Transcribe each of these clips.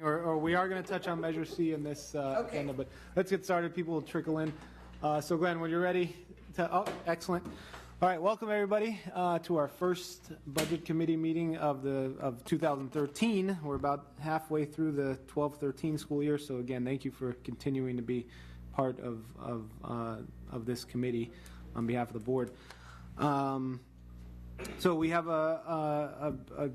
Or we are going to touch on Measure C in this agenda, but let's get started. People will trickle in. So Glenn, when you're ready excellent. All right, welcome everybody to our first Budget Committee meeting of 2013. We're about halfway through the 12-13 school year, so again, thank you for continuing to be part of this committee on behalf of the board. So we have a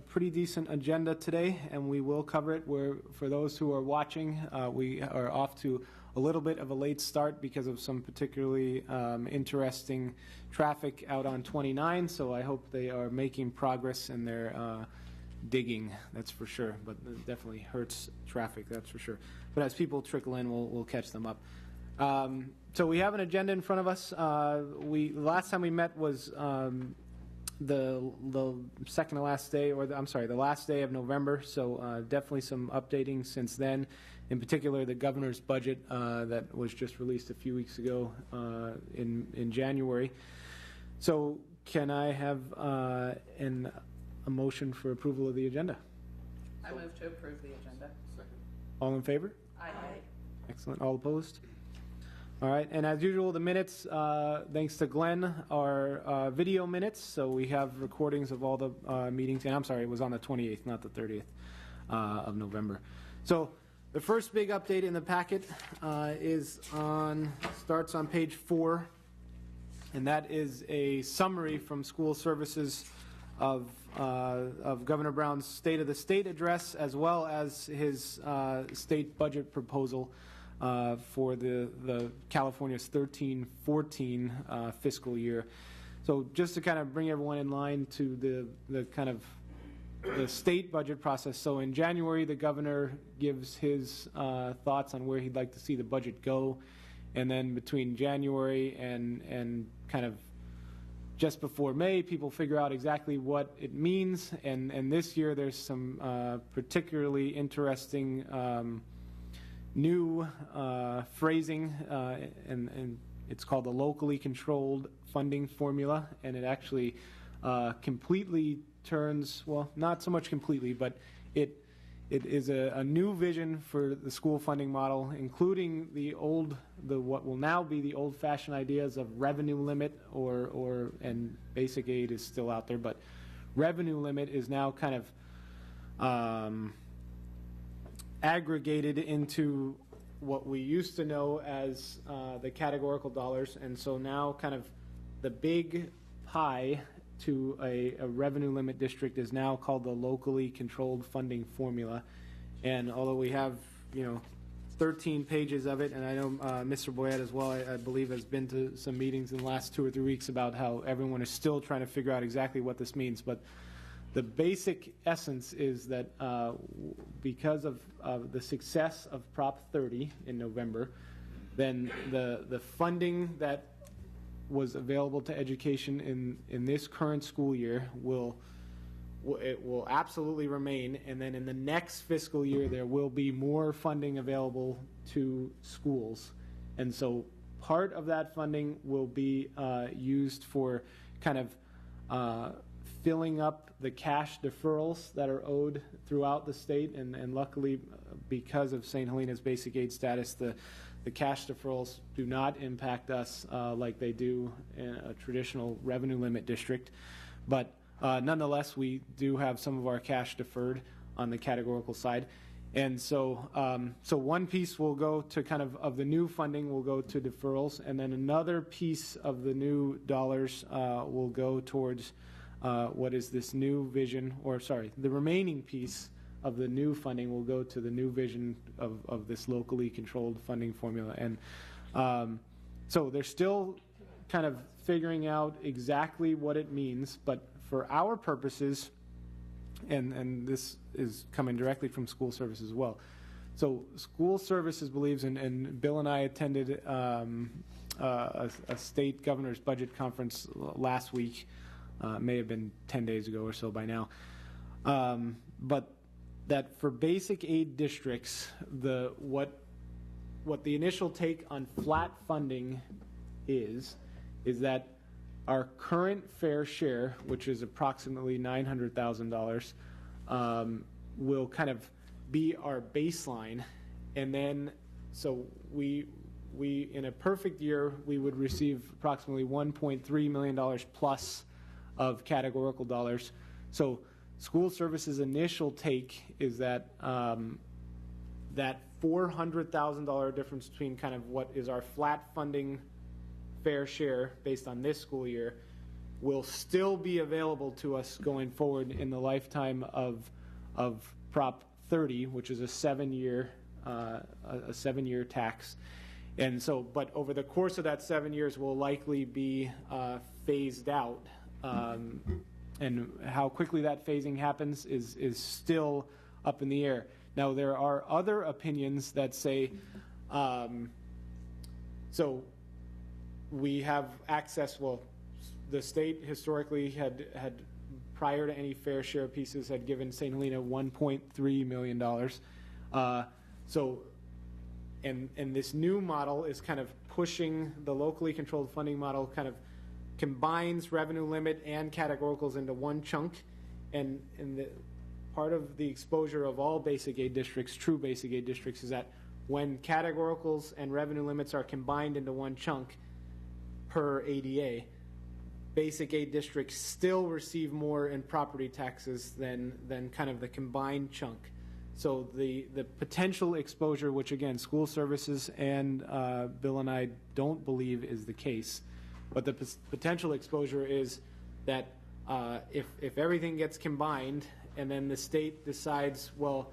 pretty decent agenda today, and we will cover it. For those who are watching, we are off to a little bit of a late start because of some particularly interesting traffic out on 29, so I hope they are making progress in their digging, that's for sure, but it definitely hurts traffic, that's for sure. But as people trickle in, we'll catch them up. So we have an agenda in front of us. Last time we met was the second to last day, or the last day of November, so definitely some updating since then. In particular, the governor's budget that was just released a few weeks ago in January. So can I have a motion for approval of the agenda? I move to approve the agenda. Second. All in favor? Aye. Excellent. All opposed? All right, and as usual, the minutes, thanks to Glenn, are video minutes, so we have recordings of all the meetings, and I'm sorry, it was on the 28th, not the 30th of November. So the first big update in the packet starts on page 4, and that is a summary from School Services of Governor Brown's State of the State address, as well as his state budget proposal for the California's 13-14 fiscal year. So just to kind of bring everyone in line to the kind of the state budget process. So in January, the governor gives his thoughts on where he'd like to see the budget go. And then between January and kind of just before May, people figure out exactly what it means. And this year, there's some particularly interesting new phrasing, and it's called the locally controlled funding formula, and it actually completely turns, well, not so much completely, but it is a new vision for the school funding model, including what will now be the old-fashioned ideas of revenue limit and basic aid is still out there, but revenue limit is now kind of aggregated into what we used to know as the categorical dollars, and so now kind of the big pie to a revenue limit district is now called the locally controlled funding formula. And although we have 13 pages of it, and I know Mr. Boyette as well, I believe, has been to some meetings in the last 2 or 3 weeks about how everyone is still trying to figure out exactly what this means, but the basic essence is that because of the success of Prop 30 in November, then the funding that was available to education in this current school year will absolutely remain, and then in the next fiscal year there will be more funding available to schools. And so part of that funding will be used for kind of filling up the cash deferrals that are owed throughout the state, and luckily, because of St. Helena's basic aid status, the cash deferrals do not impact us like they do in a traditional revenue limit district. But nonetheless, we do have some of our cash deferred on the categorical side. And so so one piece will go to kind of the new funding will go to deferrals, and then another piece of the new dollars will go towards what is this new vision, or sorry, the remaining piece of the new funding will go to the new vision of this locally controlled funding formula. And so they're still kind of figuring out exactly what it means, but for our purposes, and this is coming directly from School Services as well. So School Services believes, and Bill and I attended a state governor's budget conference last week, may have been 10 days ago or so by now, but that for basic aid districts, what the initial take on flat funding is that our current fair share, which is approximately $900,000, will kind of be our baseline. And then, so we in a perfect year, we would receive approximately $1.3 million plus of categorical dollars. So school services initial take is that that $400,000 difference between kind of what is our flat funding fair share based on this school year will still be available to us going forward in the lifetime of Prop 30, which is a 7-year tax. And so, but over the course of that 7 years will likely be phased out. And how quickly that phasing happens is still up in the air. Now, there are other opinions that say, so we have access, well, the state historically had prior to any fair share pieces, had given St. Helena $1.3 million. So, and this new model is kind of pushing the locally controlled funding model, kind of combines revenue limit and categoricals into one chunk. And the part of the exposure of all basic aid districts, true basic aid districts, is that when categoricals and revenue limits are combined into one chunk per ADA, basic aid districts still receive more in property taxes than kind of the combined chunk. So the potential exposure, which again, school services and Bill and I don't believe is the case, but the potential exposure is that if everything gets combined and then the state decides, well,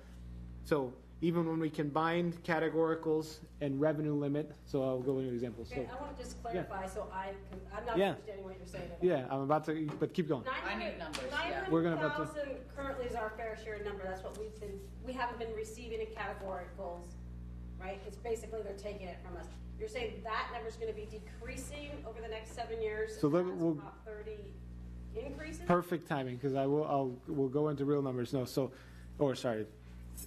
so even when we combine categoricals and revenue limit, so I'll go into an example. Okay, So, I want to just clarify, so I'm not Yeah. understanding what you're saying. yeah, I'm about to, but keep going. I need numbers, yeah. 900,000 We're gonna about to- currently is our fair share number. That's what we haven't been receiving in categoricals, right? It's basically they're taking it from us. You're saying that number's going to be decreasing over the next 7 years. So as we'll- Prop 30 increases? Perfect timing, because we'll go into real numbers. No, so, or sorry,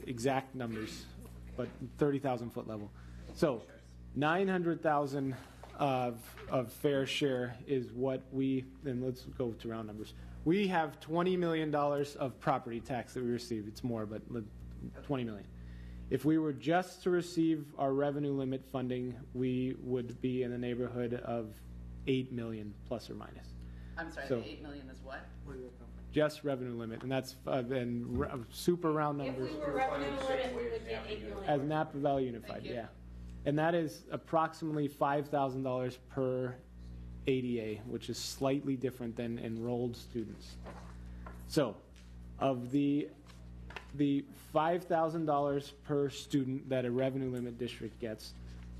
exact numbers, but 30,000 foot level. So 900,000 of fair share is what we, and let's go to round numbers. We have $20 million of property tax that we receive. It's more, but 20 million. If we were just to receive our revenue limit funding, we would be in the neighborhood of 8 million plus or minus. I'm sorry, So- the 8 million is what? Just revenue limit, and that's super round If numbers. we were revenue limit, we would get 8 million. As Napa Valley Unified, Thank you. yeah. And that is approximately $5,000 per ADA, which is slightly different than enrolled students. So, of the $5,000 per student that a revenue limit district gets,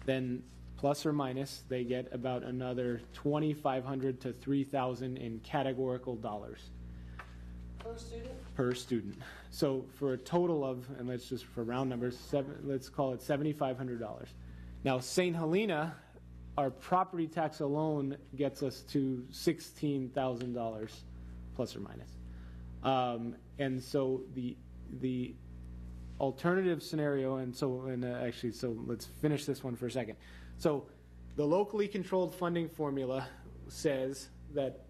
then plus or minus, they get about another $2,500 to $3,000 in categorical dollars Per student? per student. So for a total of, and let's just for round numbers, let's call it $7,500. Now St. Helena, our property tax alone gets us to $16,000 plus or minus. And so the alternative scenario, and so actually, so let's finish this one for a second. So the locally controlled funding formula says that,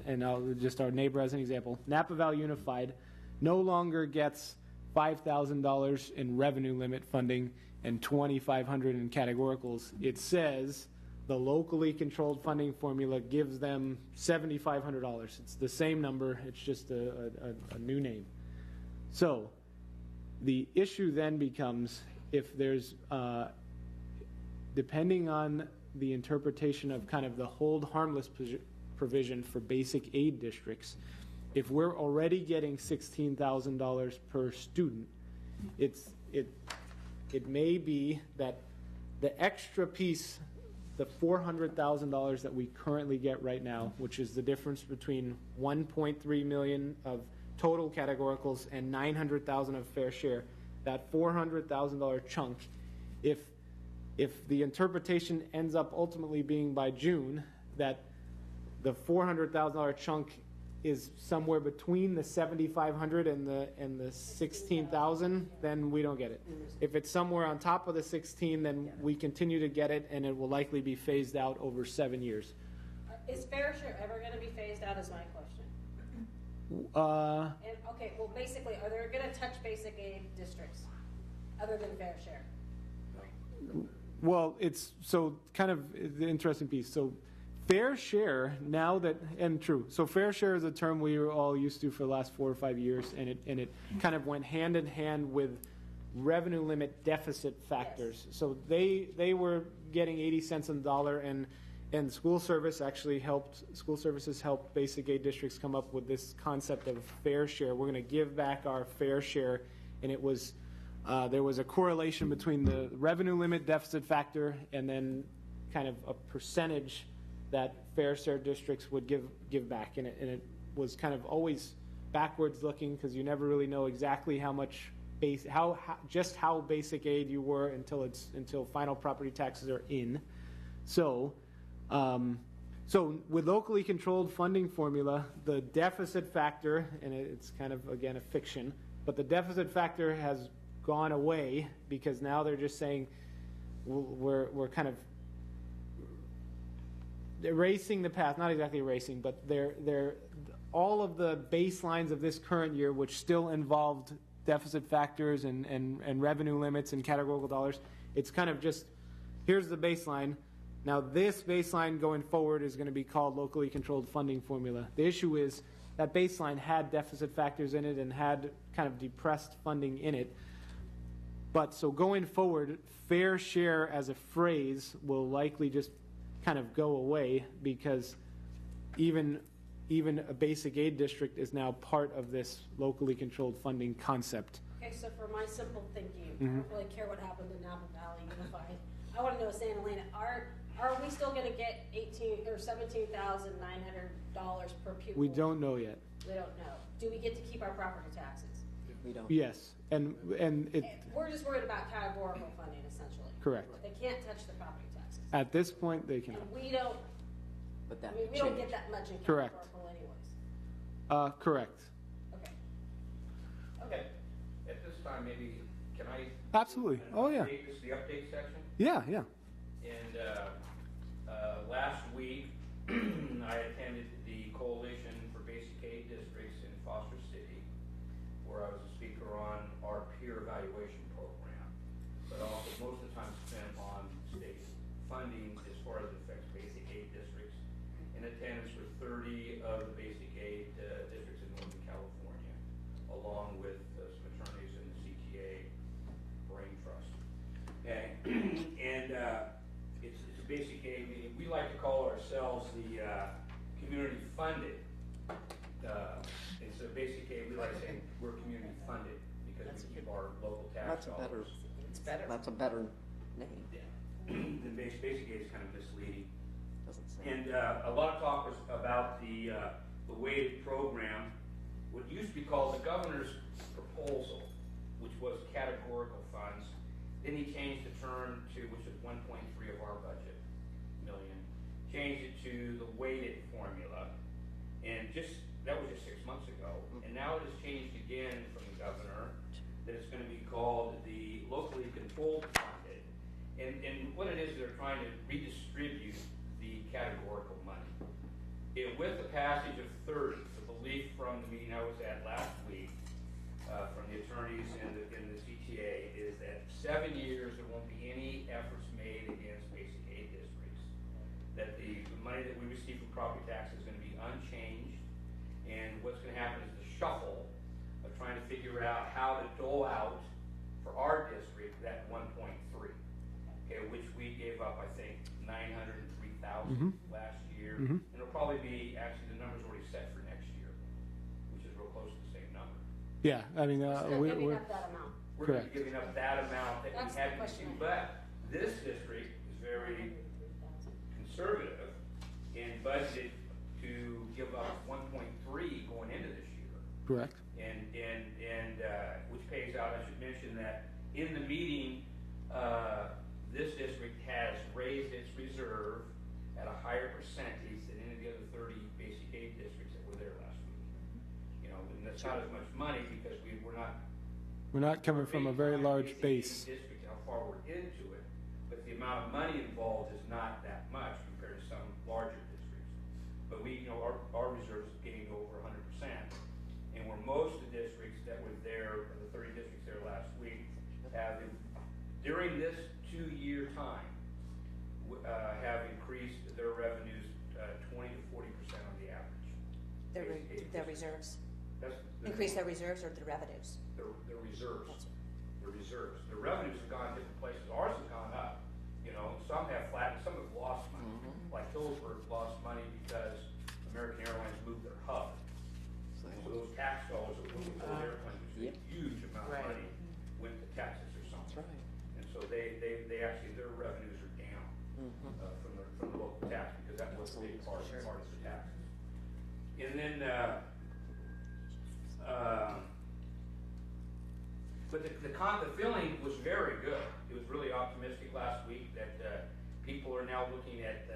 and I'll just our neighbor as an example, Napa Valley Unified no longer gets $5,000 in revenue limit funding and $2,500 in categoricals. It says the locally controlled funding formula gives them $7,500. It's the same number, it's just a new name. So the issue then becomes if there's, depending on the interpretation of kind of the hold harmless provision for basic aid districts, if we're already getting $16,000 per student, it may be that the extra piece, the $400,000 that we currently get right now, which is the difference between 1.3 million of total categoricals and 900,000 of fair share, that $400,000 chunk, if the interpretation ends up ultimately being by June that the $400,000 chunk is somewhere between the 7,500 and the 16,000, then we don't get it. If it's somewhere on top of the 16, then we continue to get it, and it will likely be phased out over 7 years. Is fair share ever going to be phased out is my question. And, okay, well, basically, are they going to touch basic aid districts? other than fair share? Well, it's so kind of the interesting piece. So fair share now that, and true, so fair share is a term we were all used to for the last 4 or 5 years, and it kind of went hand in hand with revenue limit deficit factors. Yes. So they were getting 80 cents on the dollar, and school services helped basic aid districts come up with this concept of fair share. We're going to give back our fair share, and it was there was a correlation between the revenue limit deficit factor and then kind of a percentage that fair share districts would give back, and it was kind of always backwards looking because you never really know exactly how much how basic aid you were until final property taxes are in. So with locally controlled funding formula, the deficit factor, and it's kind of again a fiction, but the deficit factor has gone away because now they're just saying we're kind of erasing the path, not exactly erasing, but they're all of the baselines of this current year, which still involved deficit factors and revenue limits and categorical dollars. It's kind of just, here's the baseline. Now this baseline going forward is going to be called locally controlled funding formula. The issue is that baseline had deficit factors in it and had kind of depressed funding in it. But so going forward, fair share as a phrase will likely just kind of go away because even a basic aid district is now part of this locally controlled funding concept. Okay, so for my simple thinking, I don't really care what happened in Napa Valley Unified. I want to know, Santa Elena, are we still going to get $17,900 per pupil? We don't know yet. We don't know. Do we get to keep our property taxes? We don't. Yes, and it We're just worried about categorical funding, essentially. correct. They can't touch the property taxes. At this point, they cannot. And we don't, But that I mean, could we don't change. get that much in Correct. categorical anyways. Correct. Okay. Okay, at this time, maybe, can I? Absolutely. Oh, yeah. This is the update section, Yeah, yeah. and last week, I attended the Coalition for Basic Aid Districts in Foster City, where I was a speaker on our peer evaluation program, but also most of the time spent on state funding as far as it affects basic aid districts. In attendance were 30 of the basic aid districts in Northern California, along with some attorneys in the CTA Brain Trust. Okay. And it's a basic aid meeting. We like to call ourselves the community funded. It's a basic aid. We like to say we're community funded because we keep our local tax dollars. It's better. That's a better name. The basic aid is kind of misleading. Doesn't say. And a lot of talk was about the weighted program, what used to be called the governor's proposal, which was categorical funds. Then he changed the term to, which is 1.3 of our budget million, changed it to the weighted formula. And that was just 6 months ago. And now it has changed again from the governor, that it's going to be called the locally controlled funded. And what it is, they're trying to redistribute the categorical money. With the passage of 30, the belief from the meeting I was at last week, from the attorneys in the CTA, is that 7 years there won't be any efforts made against basic aid districts. That the money that we receive from property tax is going to be unchanged, and what's going to happen is the shuffle of trying to figure out how to dole out for our district that 1.3. Okay, which we gave up, I think, 903,000 last year. And it'll probably be, actually, the number's already set for next year, which is real close to the same number. Yeah, I mean, Still giving we're up that amount. We're going to Correct. be giving up that amount that That's we the had to question. do, but this district is very conservative and budgeted to give up 1.3 going into this year. correct. And which pays out, I should mention that in the meeting, this district has raised its reserve at a higher percentage than any of the other 30 basic aid districts that were there last week. You know, and that's not as much money because we're not coming from a very large base. district, how far we're into it, but the amount of money involved is not that much compared to some larger districts. But we, you know, our reserves gained over 100%, and where most of the districts that were there, the 30 districts there last week, have during this 2-year time, have increased their revenues 20 to 40% on the average. Their reserves, That's increase their reserves or their revenues? Their reserves. That's- Their reserves. Their revenues have gone different places. Ours have gone up. You know, some have flattened, some have lost money. Like Hillsburg lost money because American Airlines moved their hub. So those tax dollars that went to those airplanes, which is a huge amount of Right. money, went to Texas or something. That's right. And so they actually, their revenues are down from the local tax because that was a big part of the taxes. And then, but the feeling was very good. It was really optimistic last week that people are now looking at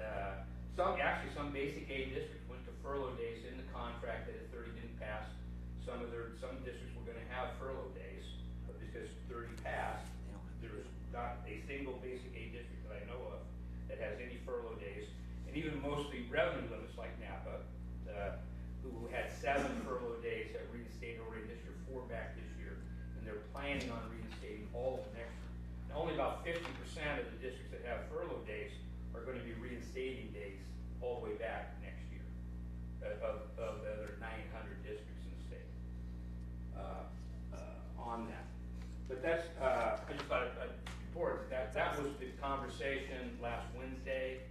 some basic aid districts went to furlough days in the contract that 30 didn't pass. Some districts were going to have furlough days, but because 30 passed, there's not a single basic aid district that I know of that has any furlough days. And even mostly revenue limits like Napa, who had 7 furlough days, have reinstated already this year, 4 back this year, and they're planning on reinstating all of them next year. Now, only about 50% of the districts that have furlough days are going to be reinstating days all the way back next year of the other 900 districts in the state on that. But that's, I just thought I'd report that was the conversation last Wednesday.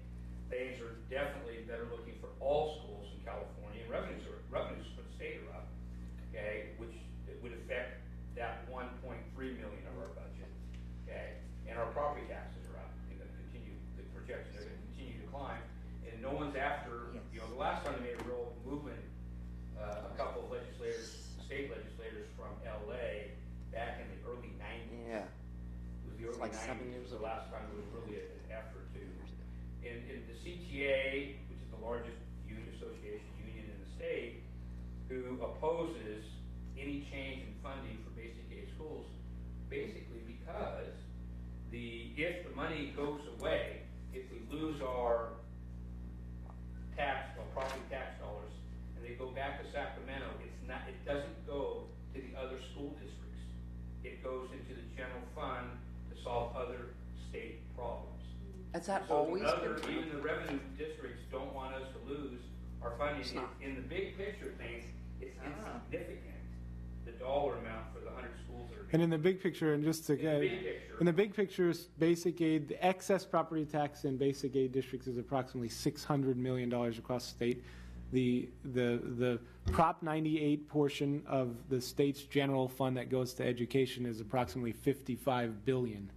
Things are definitely better looking for all schools in California. Revenues for the state are up, okay, which it would affect that 1.3 million of our budget, okay, and our property taxes are up. They're going to continue. The projections are going to continue to climb, and no one's after. You know, the last time they made a real movement, a couple of state legislators from LA, back in the early 90s. Yeah. It was the early like 90s 7 years was the ago. last time there was really an effort to. In the CTA, which is the largest union association union in the state, who opposes any change in funding for basic aid schools, basically because if the money goes away, if we lose our property tax dollars, and they go back to Sacramento, it doesn't go to the other school districts. It goes into the general fund to solve other state problems. Has that So always been even the revenue districts don't want us to lose our funding. It's not. In the big picture things, it's insignificant, the dollar amount for the 100 schools that are And being. in the big picture, and just to In the get, big picture. in the big picture, basic aid, the excess property tax in basic aid districts is approximately $600 million across the state. The Prop 98 portion of the state's general fund that goes to education is approximately $55 billion.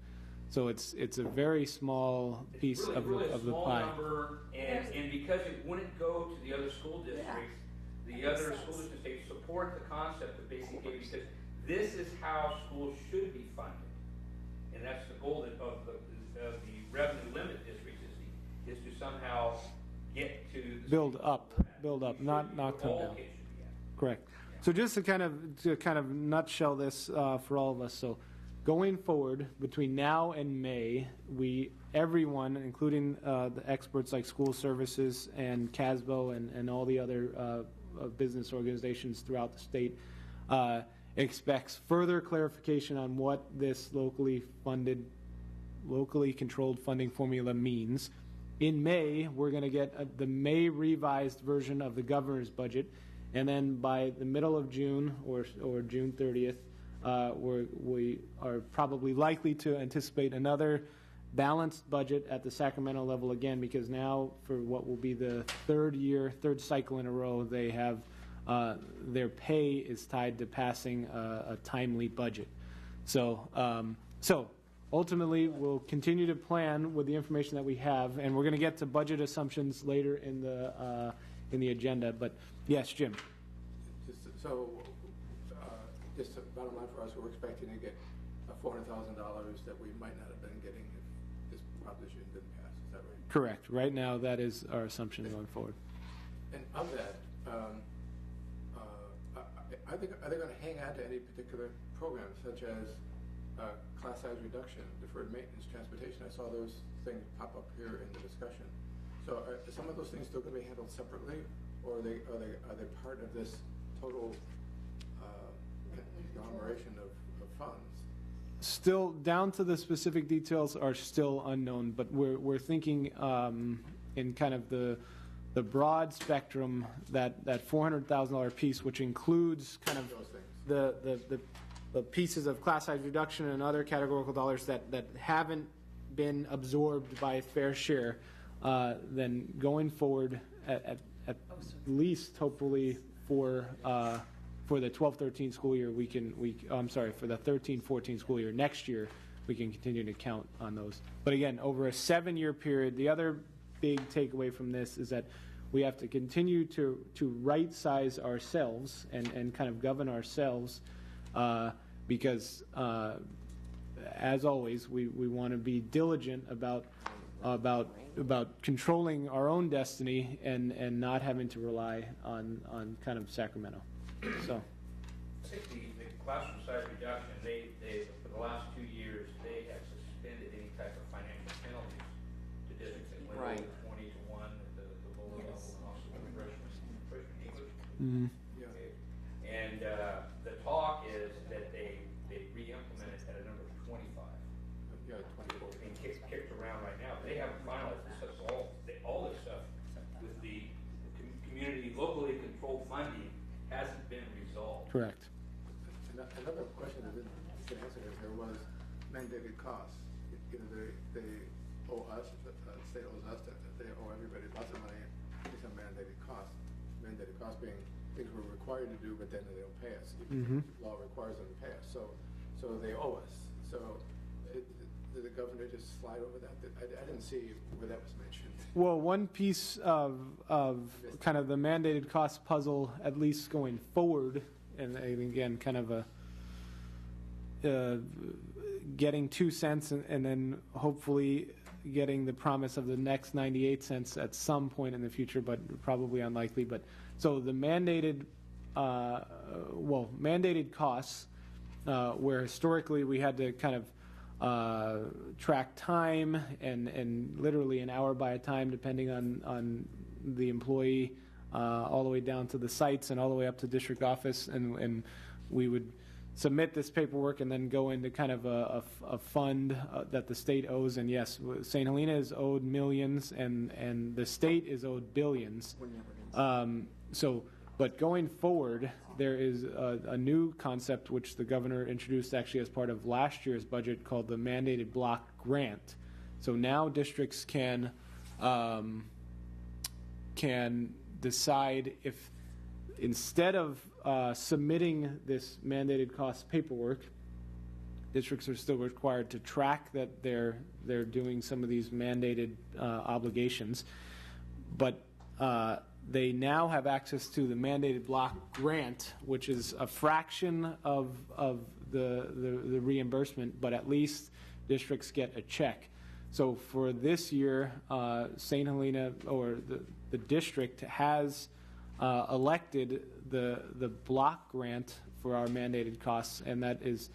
So it's a very small piece It's of really a the small pie. number, and because it wouldn't go to the other school districts, the other school districts, they support the concept of basic aid because this is how schools should be funded. And that's the goal of the revenue limit districts is to somehow get to. Build up, not come All down. kids should be at. Correct. So just to kind of nutshell this for all of us. So going forward between now and May, everyone, including the experts like school services and CASBO and all the other business organizations throughout the state, expects further clarification on what this locally controlled funding formula means. In May, we're going to get the May revised version of the governor's budget, and then by the middle of June or June 30th, we are probably likely to anticipate another balanced budget at the Sacramento level again, because now for what will be the third cycle in a row, they have their pay is tied to passing a timely budget. So ultimately, we'll continue to plan with the information that we have, and we're going to get to budget assumptions later in the agenda. But yes, Jim. Just the bottom line for us, we're expecting to get $400,000 that we might not have been getting if this proposition didn't pass. Is that right? Correct. Right now, that is our assumption going forward. And of that, are they going to hang on to any particular programs, such as class size reduction, deferred maintenance, transportation? I saw those things pop up here in the discussion. So are some of those things still going to be handled separately, or are they part of this total conglomeration of funds? still down to the specific details are still unknown, but we're thinking in kind of the broad spectrum that $400,000 piece, which includes kind of Those things. the pieces of class size reduction and other categorical dollars that haven't been absorbed by fair share, then going forward at least hopefully for the 12-13 school year, for the 13-14 school year next year, we can continue to count on those. But again, over a 7-year period, the other big takeaway from this is that we have to continue to right-size ourselves and kind of govern ourselves because, as always, we want to be diligent about controlling our own destiny and not having to rely on kind of Sacramento. So, I think the classroom size reduction, they for the last 2 years, they have suspended any type of financial penalties to districts that went Right. over 20 to 1 at the lower level, and also the freshman English. Yeah. Okay. And the talk is that they re-implemented at a number of 25. Yeah, 20. It's being kicked around right now. They haven't finalized this. That's all this stuff with the community, locally controlled funding hasn't been resolved. correct. Another question that didn't get answered there was mandated costs. You know, they owe us, the state owes us, that they owe everybody lots of money, these are mandated costs. Mandated costs being things we're required to do, but then they don't pay us. Law requires them to pay us, so they owe us. So did the governor just slide over that? I didn't see where that was mentioned. Well, one piece of kind of the mandated cost puzzle, at least going forward, and again, kind of getting 2 cents and then hopefully getting the promise of the next 98 cents at some point in the future, but probably unlikely. But so the mandated costs, where historically we had to kind of track time and literally an hour by a time, depending on the employee, all the way down to the sites and all the way up to district office, and we would submit this paperwork and then go into kind of a fund that the state owes. And yes, St. Helena is owed millions, and the state is owed billions. We're never gonna But going forward, there is a new concept which the governor introduced actually as part of last year's budget called the mandated block grant. So now districts can decide if, instead of submitting this mandated cost paperwork, districts are still required to track that they're doing some of these mandated obligations, but they now have access to the mandated block grant, which is a fraction of the reimbursement, but at least districts get a check. So for this year, St. Helena, or the district, has elected the block grant for our mandated costs, and that is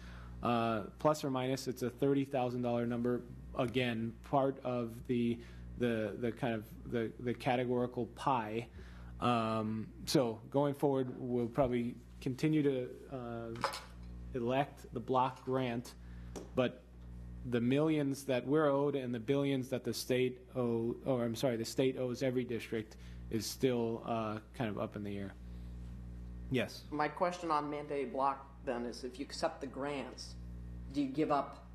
plus or minus, it's a $30,000 number. Again, part of the kind of the categorical pie. So going forward, we'll probably continue to elect the block grant, but the millions that we're owed and the billions that the state the state owes every district is still kind of up in the air. Yes. My question on mandated block then is, if you accept the grants, do you give up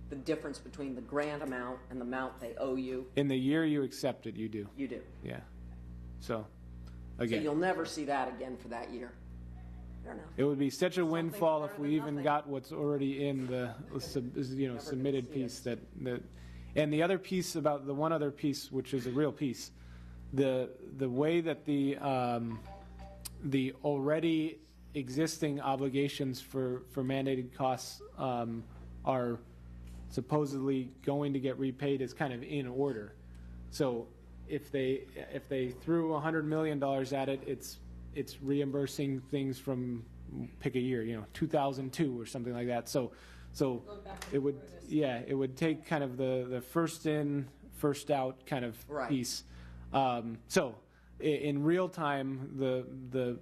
the difference between the grant amount and the amount they owe you? In the year you accept it, you do. You do. Yeah. So, So again, you'll never see that again for that year. Fair enough. it would be such a windfall better if we than even nothing. got what's already in the submitted see piece. That and the other piece about the one other piece, which is a real piece, the way that the already existing obligations for mandated costs are supposedly going to get repaid is kind of in order. So if they threw $100 million at it, it's reimbursing things from, pick a year, 2002 or something like that. So it would take kind of the first in, first out kind of Right. piece. So in real time, the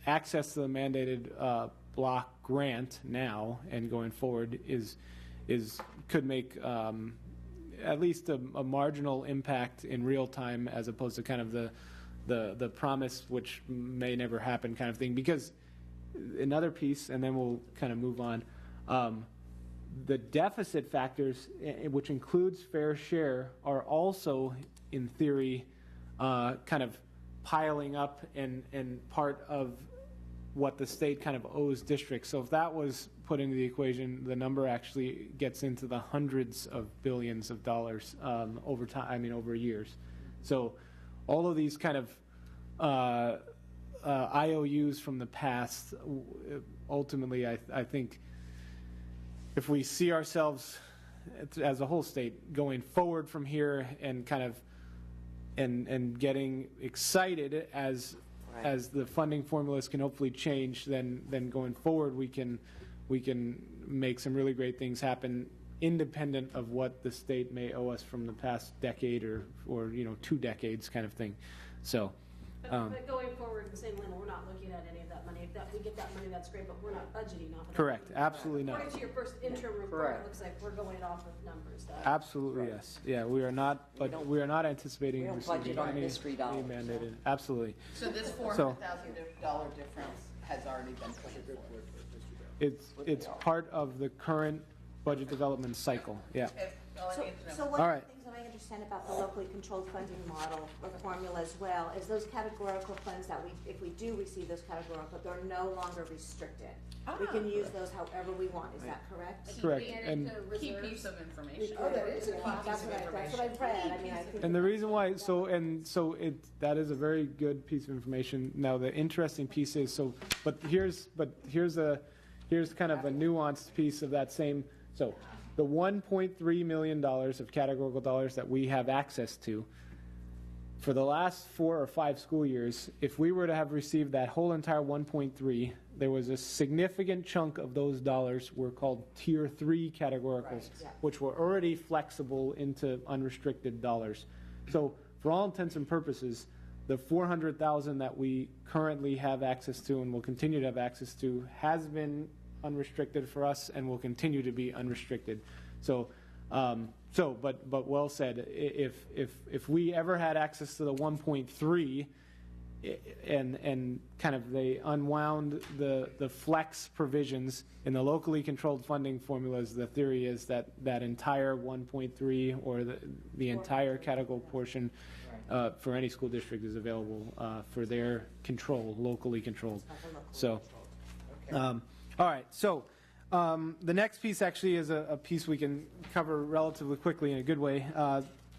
access to the mandated block grant now and going forward could make at least a marginal impact in real time, as opposed to kind of the promise which may never happen kind of thing. Because another piece, and then we'll kind of move on, the deficit factors, which includes fair share, are also in theory kind of piling up and part of what the state kind of owes districts. So if that was put into the equation, the number actually gets into the hundreds of billions of dollars over time, over years. So all of these kind of IOUs from the past, ultimately, I think if we see ourselves as a whole state going forward from here and kind of and getting excited as the funding formulas can hopefully change, then going forward we can make some really great things happen, independent of what the state may owe us from the past decade or 2 decades kind of thing. So. But going forward, the same line, we're not looking at any of that money. If we get that money, that's great, but we're not budgeting off of that. Correct. Absolutely not. According to your first interim report, Correct. it looks like we're going off of numbers. Absolutely, yes. Yeah, we are not, but we are not anticipating we don't receiving budget on any mystery dollars, mandated. Absolutely. So this $400,000 difference has already been planned for. It's part of the current budget development cycle. Yeah. Okay, all I need to know. So one All of right. the things that I understand about the locally controlled funding model or formula as well is those categorical funds that if we do receive those categorical, they're no longer restricted. We can use those however we want. Is that correct? Correct. And Key piece of information. Oh, that is a key That's what I've read. I mean, I think. the reason why, that is a very good piece of information. Now, the interesting piece is, but here's kind of a nuanced piece of that same, so the $1.3 million of categorical dollars that we have access to, for the last 4 or 5 school years, if we were to have received that whole entire 1.3, there was a significant chunk of those dollars were called Tier 3 categoricals, which were already flexible into unrestricted dollars. So for all intents and purposes, the $400,000 that we currently have access to and will continue to have access to has been unrestricted for us and will continue to be unrestricted. But well said. If we ever had access to the 1.3 and kind of they unwound the flex provisions in the locally controlled funding formulas, the theory is that that entire 1.3 or the entire categorical portion for any school district is available for their control, locally controlled. So. All right, so the next piece actually is a piece we can cover relatively quickly in a good way.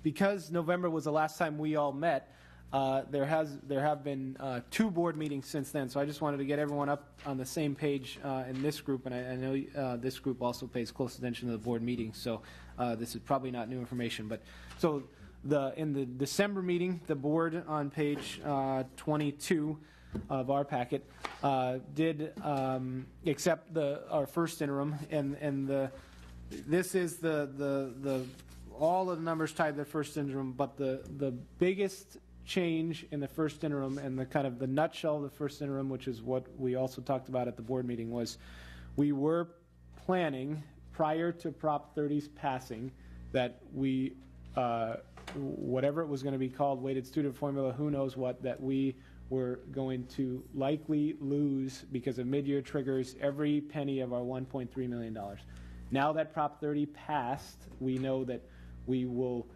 Because November was the last time we all met, there have been 2 board meetings since then, so I just wanted to get everyone up on the same page in this group, and I know this group also pays close attention to the board meetings, so this is probably not new information. But so in the December meeting, the board on page 22 of our packet did accept our first interim, and this is the all of the numbers tied to the first interim, but the biggest change in the first interim and the kind of the nutshell of the first interim, which is what we also talked about at the board meeting, was we were planning prior to Prop 30's passing that we whatever it was going to be called, weighted student formula, who knows what, that we were going to likely lose because of mid-year triggers every penny of our $1.3 million. Now that Prop 30 passed, we know that we will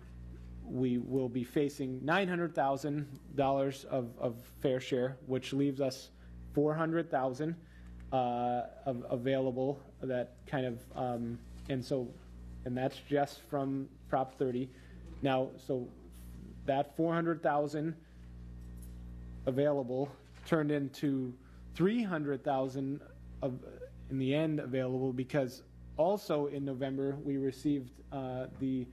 be facing $900,000 of fair share, which leaves us $400,000 available. That kind of and that's just from Prop 30. Now, so that $400,000 available turned into $300,000 in the end available, because also in November we received the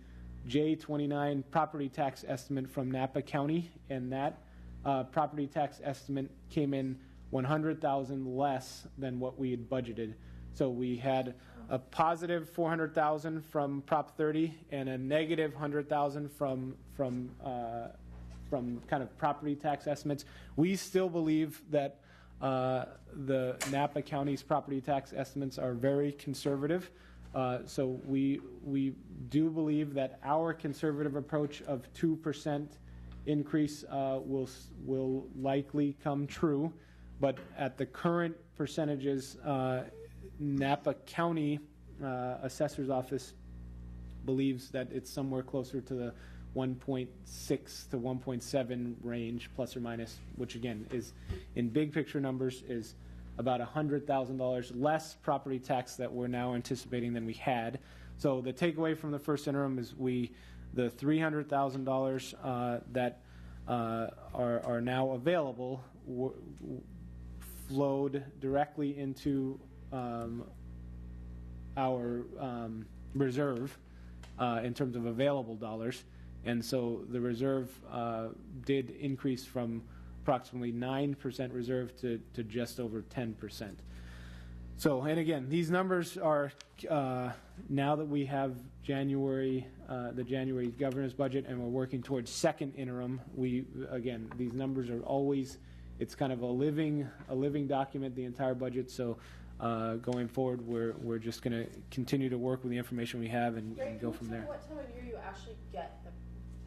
J29 property tax estimate from Napa County, and that property tax estimate came in $100,000 less than what we had budgeted. So we had a positive $400,000 from Prop 30 and a negative $100,000 from kind of property tax estimates. We still believe that the Napa County's property tax estimates are very conservative. So we do believe that our conservative approach of 2% increase will likely come true. But at the current percentages, Napa County Assessor's Office believes that it's somewhere closer to the 1.6 to 1.7 range, plus or minus, which again is, in big picture numbers, is about $100,000 less property tax that we're now anticipating than we had. So the takeaway from the first interim is the $300,000 that are now available flowed directly into our reserve in terms of available dollars. And so the reserve did increase from approximately 9% reserve to just over 10%. So, and again, these numbers are, now that we have January, the January governor's budget, and we're working towards second interim, again, these numbers are always, it's kind of a living document, the entire budget. So going forward, we're just going to continue to work with the information we have and go from there. What time of year you actually get the,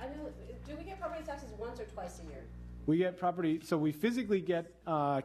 I know, do we get property taxes once or twice a year? We get property, so we physically get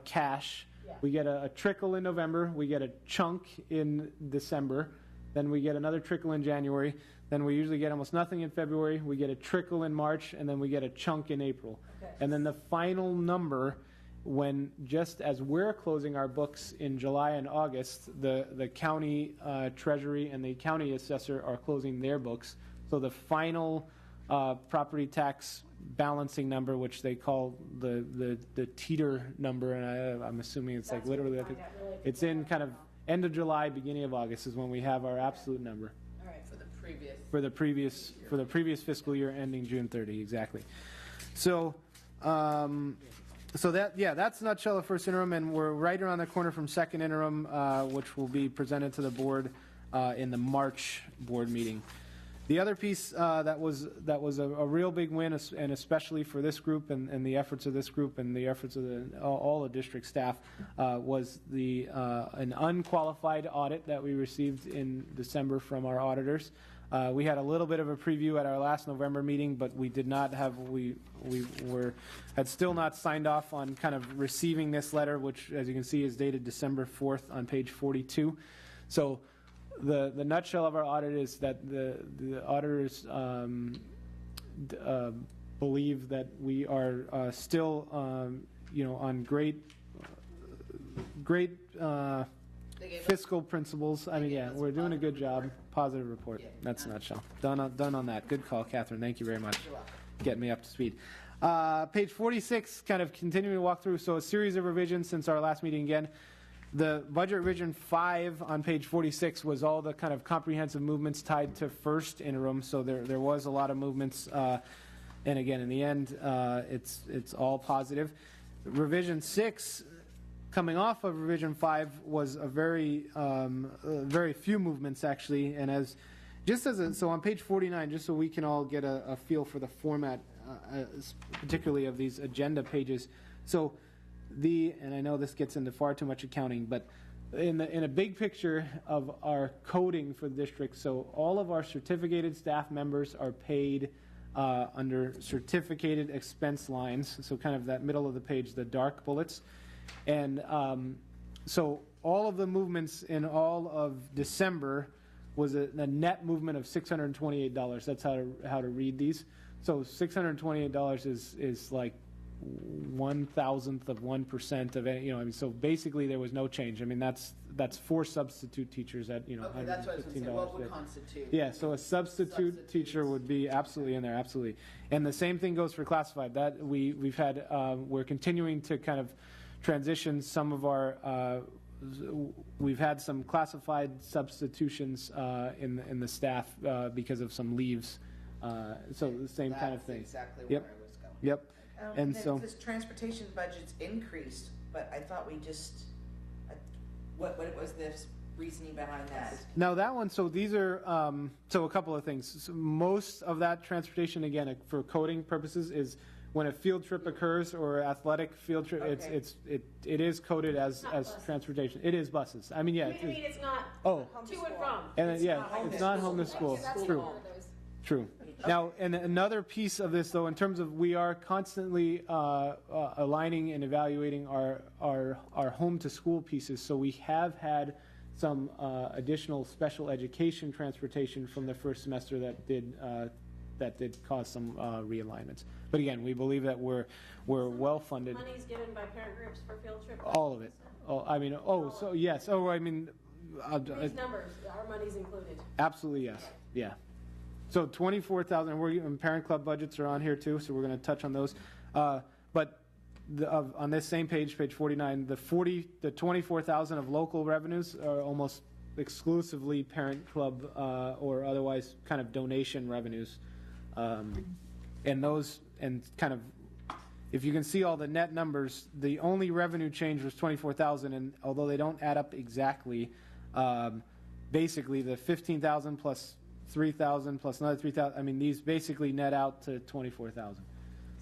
cash. Yeah. We get a trickle in November, we get a chunk in December, then we get another trickle in January, then we usually get almost nothing in February, we get a trickle in March, and then we get a chunk in April. Okay. And then the final number, when just as we're closing our books in July and August, the county treasury and the county assessor are closing their books. So the final property tax balancing number, which they call the teeter number, and I'm assuming it's like literally like it's in kind of end of July, beginning of August is when we have our absolute number. All right. For the previous. For the previous fiscal year ending June 30, exactly. So so that's in a nutshell of first interim, and we're right around the corner from second interim, which will be presented to the board in the March board meeting. The other piece that was a real big win, and especially for this group and the efforts of this group and the efforts of all the district staff, was an unqualified audit that we received in December from our auditors. We had a little bit of a preview at our last November meeting, but we did not have, had still not signed off on kind of receiving this letter, which, as you can see, is dated December 4th on page 42. So the nutshell of our audit is that the auditors believe that we are still, on great fiscal principles. I mean, yeah, we're doing a good job. Positive report. That's a nutshell. Done on that. Good call, Catherine. Thank you very much. Getting me up to speed. Page 46, kind of continuing to walk through. So a series of revisions since our last meeting again. The budget revision 5 on page 46 was all the kind of comprehensive movements tied to first interim. So there was a lot of movements. And again, in the end, it's all positive. Revision 6, coming off of revision 5, was a very few movements actually. And so on page 49, just so we can all get a feel for the format, particularly of these agenda pages. So and I know this gets into far too much accounting, but in a big picture of our coding for the district, so all of our certificated staff members are paid under certificated expense lines, so kind of that middle of the page, the dark bullets. And so all of the movements in all of December was a net movement of $628. That's how to read these. So $628 is like 1,000th of 1% of any, I mean, so basically there was no change. I mean, that's 4 substitute teachers at, Okay, that's what I was going to say. What would constitute? Yeah, so a substitute teacher would be absolutely in there, absolutely. And the same thing goes for classified. That we've had, we're continuing to kind of transition some of our, we've had some classified substitutions in the staff because of some leaves. So the same kind of thing. That's exactly Yep. where I was going. Yep. And then so this transportation budget's increased, but I thought we just, what was this reasoning behind that? now that one, so these are, so a couple of things. So most of that transportation, again, for coding purposes, is when a field trip occurs or athletic field trip, Okay. it is coded as Not as buses. transportation. It is buses. I mean, yeah. I mean, it's not Oh, Home to and school. from. and then, yeah, not home it's to not school. home to school. That's True. one of those. True. Now, and another piece of this, though, in terms of we are constantly aligning and evaluating our home to school pieces. So we have had some additional special education transportation from the first semester that did cause some realignments. But again, we believe that we're well funded. Money's given by parent groups for field trips. All of it. Oh, I mean, so yes. Oh, I mean, These numbers, our money's included. absolutely yes. Yeah. So 24,000. And parent club budgets are on here too, so we're going to touch on those. But on this same page, page 49, the 24,000 of local revenues are almost exclusively parent club or otherwise kind of donation revenues, and those and kind of. If you can see all the net numbers, the only revenue change was 24,000, and although they don't add up exactly, basically the 15,000 plus 3,000 plus another 3,000. I mean, these basically net out to 24,000.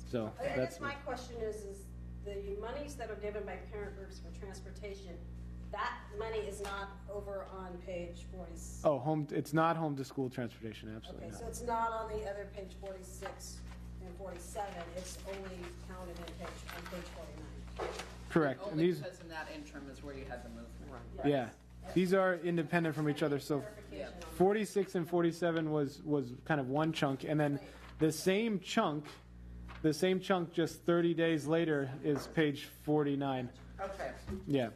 So I that's guess my question is the monies that are given by parent groups for transportation, that money is not over on page 46. oh, home. It's not home to school transportation. Absolutely Okay, not. so it's not on the other page 46 and 47, it's only counted on page 49. Correct. And Only these, because in that interim is where you had the movement. yeah, these are independent from each other. So Clarification on 46 and 47 was kind of one chunk, and then the same chunk just 30 days later is page 49. Okay. Yeah.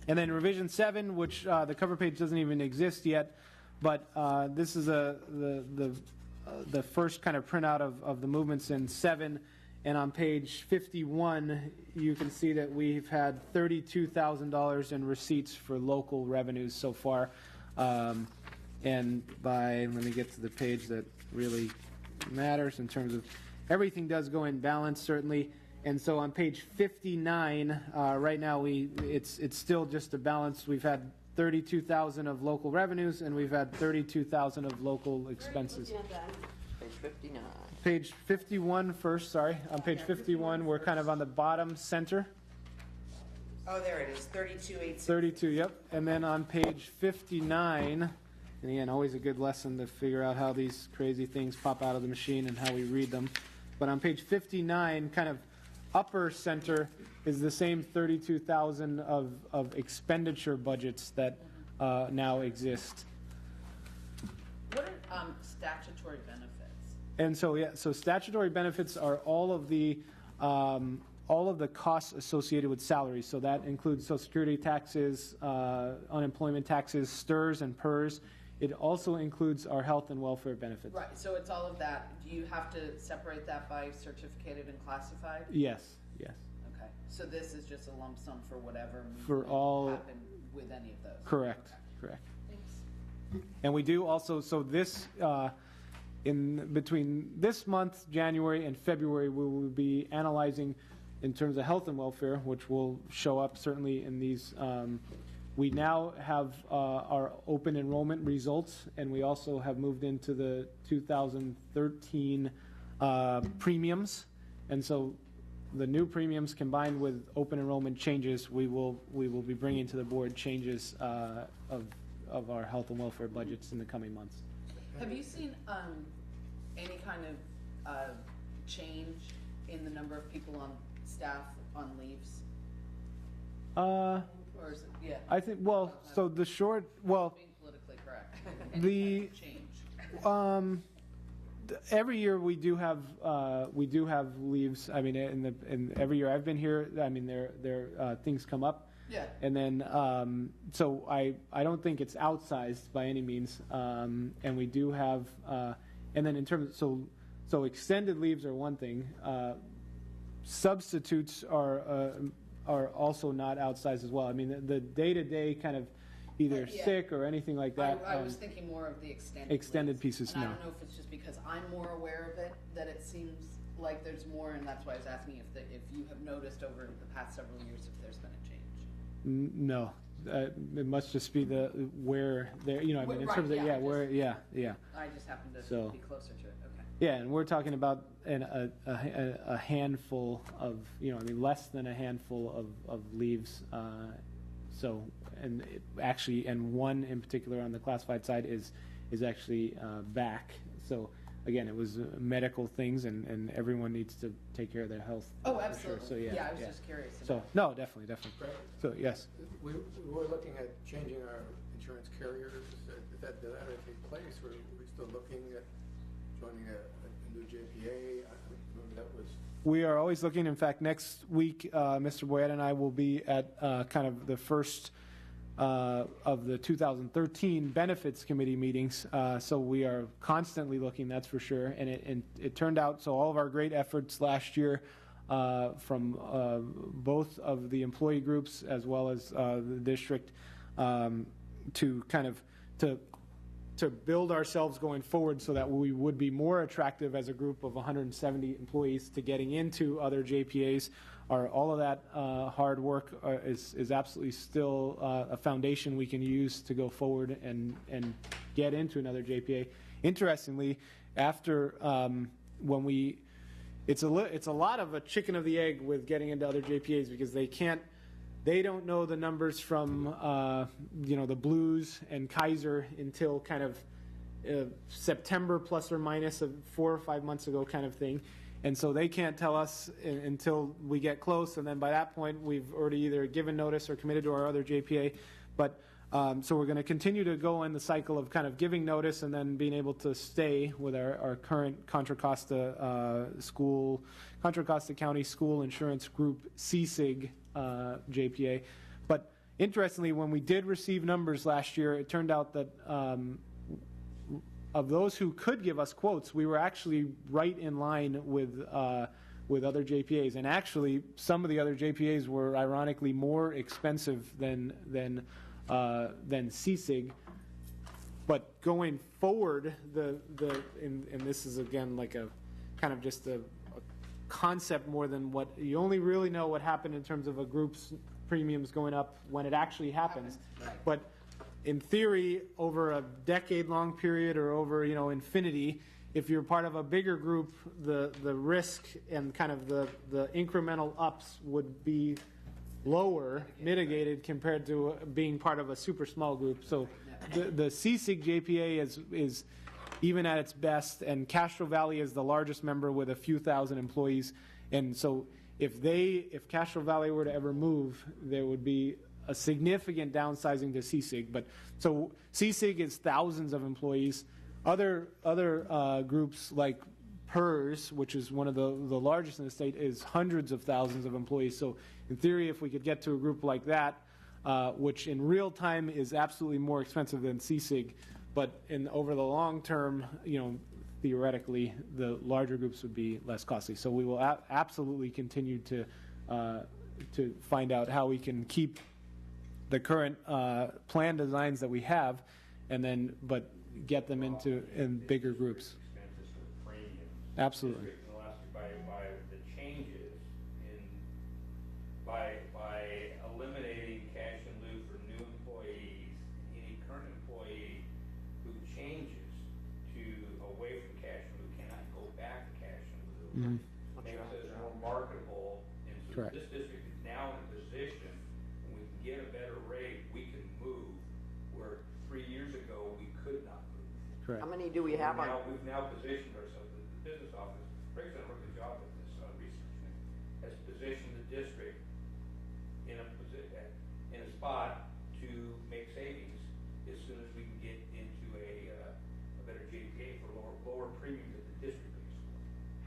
And then revision 7, which the cover page doesn't even exist yet, but this is the first kind of printout of the movements in 7. And on page 51, you can see that we've had $32,000 in receipts for local revenues so far. And let me get to the page that really matters in terms of everything does go in balance, certainly. And so on page 59, right now it's still just a balance. We've had 32,000 of local revenues, and we've had 32,000 of local expenses. Looking at that. Page 59. Page 51 first, sorry. On page 51, we're kind of on the bottom center. Oh, there it is, 32,860. 32, yep. And then on page 59, and again, always a good lesson to figure out how these crazy things pop out of the machine and how we read them. But on page 59, kind of upper center is the same 32,000 of expenditure budgets that now exist. What are statutory benefits? And so, yeah, so statutory benefits are all of the costs associated with salaries. So that includes Social Security taxes, unemployment taxes, STRS and PERS. It also includes our health and welfare benefits. Right, so it's all of that. Do you have to separate that by certificated and classified? Yes, yes. Okay, so this is just a lump sum for whatever For movement all- happened with any of those? Correct, correct. Thanks. And we do also, so this, in between this month, January, and February, we will be analyzing in terms of health and welfare, which will show up certainly in these. We now have our open enrollment results, and we also have moved into the 2013 premiums. And so the new premiums combined with open enrollment changes, we will be bringing to the board changes of our health and welfare budgets in the coming months. Have you seen any kind of change in the number of people on staff on leaves? Or is it, yeah, I think, well, so the short, well, being politically correct? The- Any kind of change? every year we do have leaves. I mean, in every year I've been here, I mean, there things come up. Yeah. And then, so I don't think it's outsized by any means. And we do have, and then in terms, so extended leaves are one thing. Substitutes are also not outsized as well. I mean, the day-to-day kind of either Yeah. sick or anything like that. I was thinking more of the extended extended leaves. pieces, And no. I don't know if it's just because I'm more aware of it, that it seems like there's more, and that's why I was asking if you have noticed over the past several years if there's been a change. No, it must just be where there. You know, I mean, in Right, terms of yeah, where, yeah. I just happen to So- be closer to it, okay. Yeah, and we're talking about a handful of, less than a handful of leaves. So, and actually, and one in particular on the classified side is actually back. So, again, it was medical things, and everyone needs to take care of their health. Oh, for absolutely. Sure. So, yeah. I was just curious. So, no, definitely. Right. So, yes. We were looking at changing our insurance carriers. Did that already take place? Or are we still looking at joining a new JPA? I remember that was. We are always looking. In fact, next week, Mr. Boyette and I will be at kind of the first of the 2013 Benefits Committee meetings. So we are constantly looking, that's for sure. And it turned out, so all of our great efforts last year from both of the employee groups as well as the district to kind of to build ourselves going forward so that we would be more attractive as a group of 170 employees to getting into other JPAs. All of that hard work is absolutely still a foundation we can use to go forward and get into another JPA. Interestingly, after when we, it's a lot of a chicken of the egg with getting into other JPAs because they don't know the numbers from the Blues and Kaiser until kind of September plus or minus of 4 or 5 months ago kind of thing. And so they can't tell us until we get close, and then by that point we've already either given notice or committed to our other JPA. But so we're going to continue to go in the cycle of kind of giving notice and then being able to stay with our current Contra Costa County School Insurance Group CSIG JPA. But interestingly, when we did receive numbers last year, it turned out that of those who could give us quotes, we were actually right in line with other JPAs. And actually, some of the other JPAs were ironically more expensive than CSIG. But going forward, and this is again like a kind of just a concept more than what you only really know what happened in terms of a group's premiums going up when it actually happens. Right. But in theory, over a decade-long period or over infinity, if you're part of a bigger group, the risk and kind of the incremental ups would be lower, mitigated compared to being part of a super small group. So the CSIG JPA is even at its best, and Castro Valley is the largest member with a few thousand employees. And so if Castro Valley were to ever move, there would be a significant downsizing to CSIG. But so CSIG is thousands of employees. Other groups like PERS, which is one of the largest in the state, is hundreds of thousands of employees. So in theory, if we could get to a group like that, which in real time is absolutely more expensive than CSIG, but over the long term, theoretically, the larger groups would be less costly. So we will absolutely continue to find out how we can keep the current plan designs that we have, but get them in bigger groups. Expenses for premiums. Absolutely. In the last by the changes by eliminating cash in lieu for new employees, any current employee who changes away from cash in lieu cannot go back to cash in lieu. Makes us more marketable, and so Correct. this district is now in a position when we can get a better rate, we can move where 3 years ago we could not move. Correct. How many do we have on? We've now positioned ourselves, the business office, Craig's done a really good job with this research, has positioned the district in a spot to make savings as soon as we can get into a better JPA for lower premiums that the district pays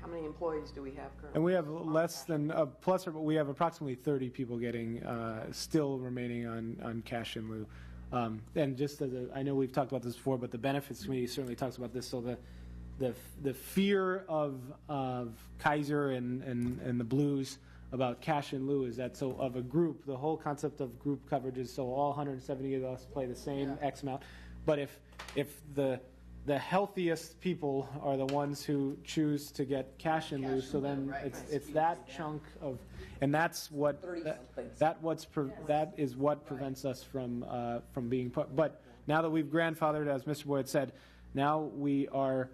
for. How many employees do we have currently? And we have less than but we have approximately 30 people getting still remaining on cash in lieu. And just I know we've talked about this before, but the benefits committee certainly talks about this. So the fear of Kaiser and the Blues about cash in lieu is that so of a group, the whole concept of group coverage is so all 170 of us play the same X amount. But if the healthiest people are the ones who choose to get cash in lieu, so then right. it's that chunk of, and that's what that is what prevents us from being. But now that we've grandfathered, as Mr. Boyd said, now we are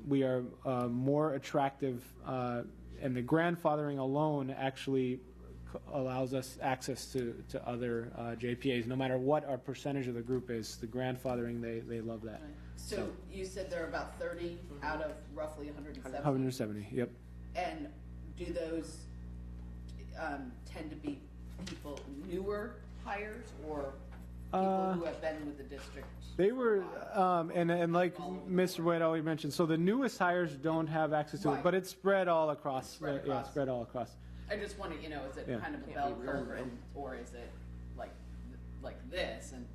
we are more attractive, and the grandfathering alone actually allows us access to other JPAs. No matter what our percentage of the group is, the grandfathering, they love that. Right. So you said there are about 30 out of roughly 170? 170, yep. And do those tend to be people newer hires or people who have been with the district? They were, and like Mr. White always mentioned, so the newest hires don't have access to it, Right. but it's spread all across. Spread Yeah, across. spread all across. I just want to, is it Yeah. kind of a Can't bell be curve, rural. or is it like this, and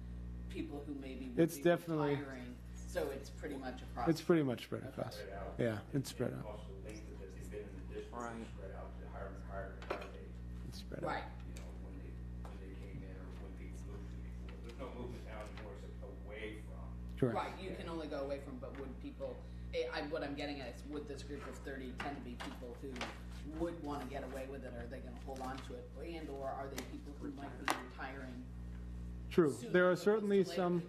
people who maybe would It's be definitely- retiring, so it's pretty much across? It's pretty much spread across. Spread out. Yeah, it's spread out. Also, the length that they've been in the district Right. is spread out to higher age. It's spread out. Right. When they came in or when people moved to before. There's no movement now anymore except away from. Correct. Right, you can only go away from, but would people, what I'm getting at is, would this group of 30 tend to be people who would want to get away with it, or are they going to hold on to it, and or are they people who might be retiring True. sooner There are as opposed certainly to later? some.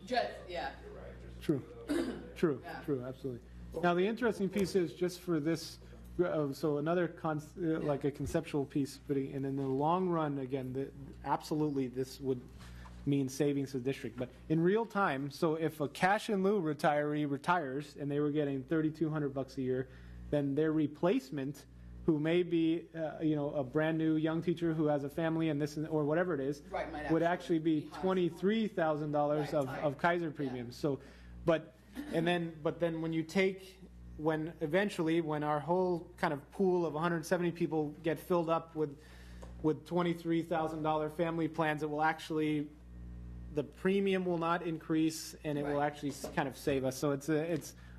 Yeah, True, Yeah. true, absolutely. Now, the interesting piece is just for this, so another like a conceptual piece, but and in the long run, again, absolutely this would mean savings to the district. But in real time, so if a cash in lieu retiree retires and they were getting $3,200 a year, then their replacement, who may be, a brand new young teacher who has a family and this or whatever it is, Right, might would actually actually be be high. $23,000 Right. of Kaiser premiums. So, but then when eventually when our whole kind of pool of 170 people get filled up with $23,000 family plans, it will actually, the premium will not increase and it will Right. actually kind of save us. So it's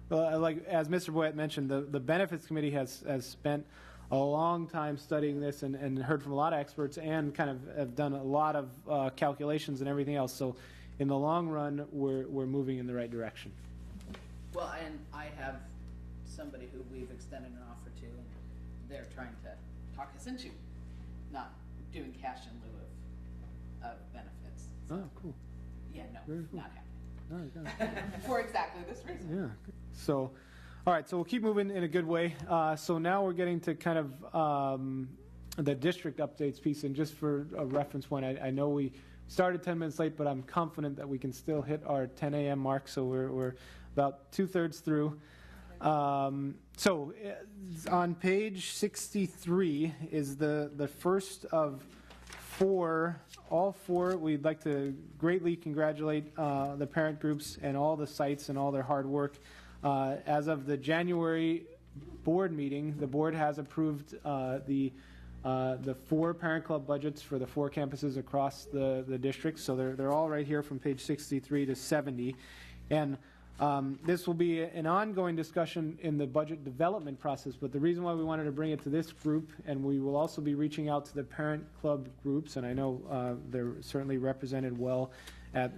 like as Mr. Boyett mentioned, the benefits committee has spent a long time studying this and heard from a lot of experts and kind of have done a lot of calculations and everything else. So in the long run, we're moving in the right direction. well, and I have somebody who we've extended an offer to, and they're trying to talk us into not doing cash in lieu of benefits. Oh, cool. Yeah, no, Very cool. not happening. All right, got it. For exactly this reason. Yeah. So, all right. So we'll keep moving in a good way. So now we're getting to kind of the district updates piece. And just for a reference point, I know we started 10 minutes late, but I'm confident that we can still hit our 10 a.m. mark. So we're about 2/3 through. So on page 63 is the first of four. All four, we'd like to greatly congratulate the parent groups and all the sites and all their hard work. As of the January board meeting, the board has approved the 4 parent club budgets for the 4 campuses across the district. So they're all right here from page 63 to 70. And this will be an ongoing discussion in the budget development process, but the reason why we wanted to bring it to this group, and we will also be reaching out to the parent club groups, and I know they're certainly represented well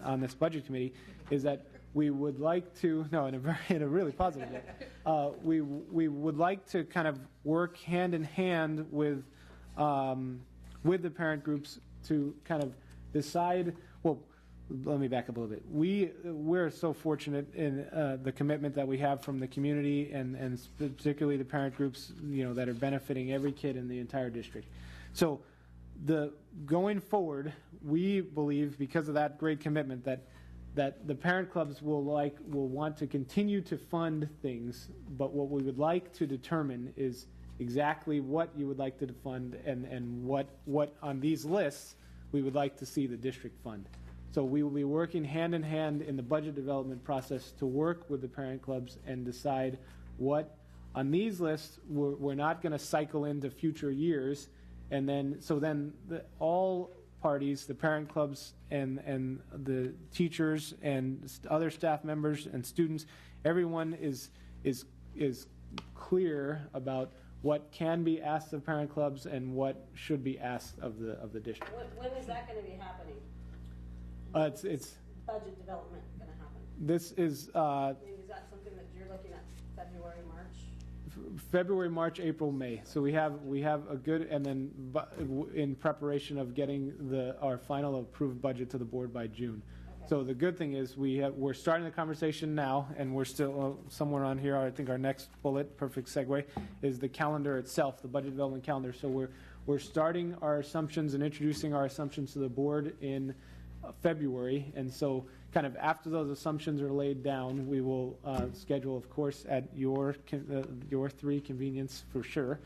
on this budget committee, is that we would like to, no, in a really positive way, we would like to kind of work hand in hand with the parent groups to kind of decide, well, let me back up a little bit. We're so fortunate in the commitment that we have from the community and particularly the parent groups, that are benefiting every kid in the entire district. So going forward, we believe because of that great commitment that the parent clubs will want to continue to fund things, but what we would like to determine is exactly what you would like to fund and what on these lists we would like to see the district fund. So we will be working hand in hand in the budget development process to work with the parent clubs and decide what on these lists we're not going to cycle into future years, and then all parties, the parent clubs and the teachers and other staff members and students, everyone is clear about what can be asked of parent clubs and what should be asked of the district. When is that going to be happening? It's Budget development going to happen? this is I mean, is that something that you're looking at February, March? February, March, April, May. So we have a good, and then in preparation of getting our final approved budget to the board by June. So the good thing is we're starting the conversation now, and we're still somewhere on here. I think our next bullet, perfect segue, is the calendar itself, the budget development calendar. So we're starting our assumptions and introducing our assumptions to the board in February, and so kind of after those assumptions are laid down, we will schedule, of course, at your three convenience for sure,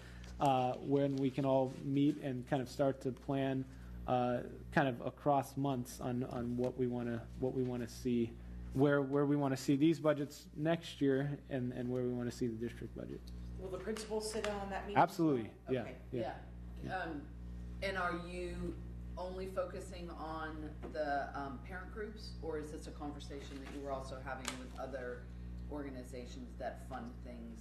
when we can all meet and kind of start to plan kind of across months on what we want to see, where we want to see these budgets next year, and where we want to see the district budget. Will the principals sit on that meeting? Absolutely, yeah, Okay. yeah. And are you only focusing on the parent groups, or is this a conversation that you were also having with other organizations that fund things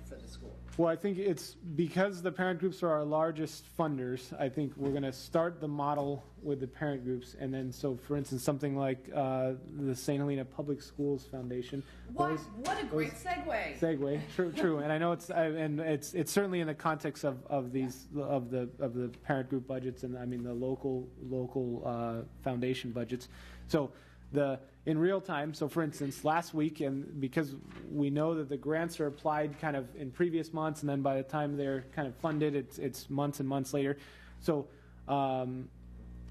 for the school? Well, I think it's because the parent groups are our largest funders. I think we're going to start the model with the parent groups, and then so, for instance, something like the St. Helena Public Schools Foundation. What a great segue! True, and I know it's certainly in the context of the parent group budgets, and I mean the local foundation budgets. So in real time, so for instance, last week, and because we know that the grants are applied kind of in previous months, and then by the time they're kind of funded, it's months and months later. So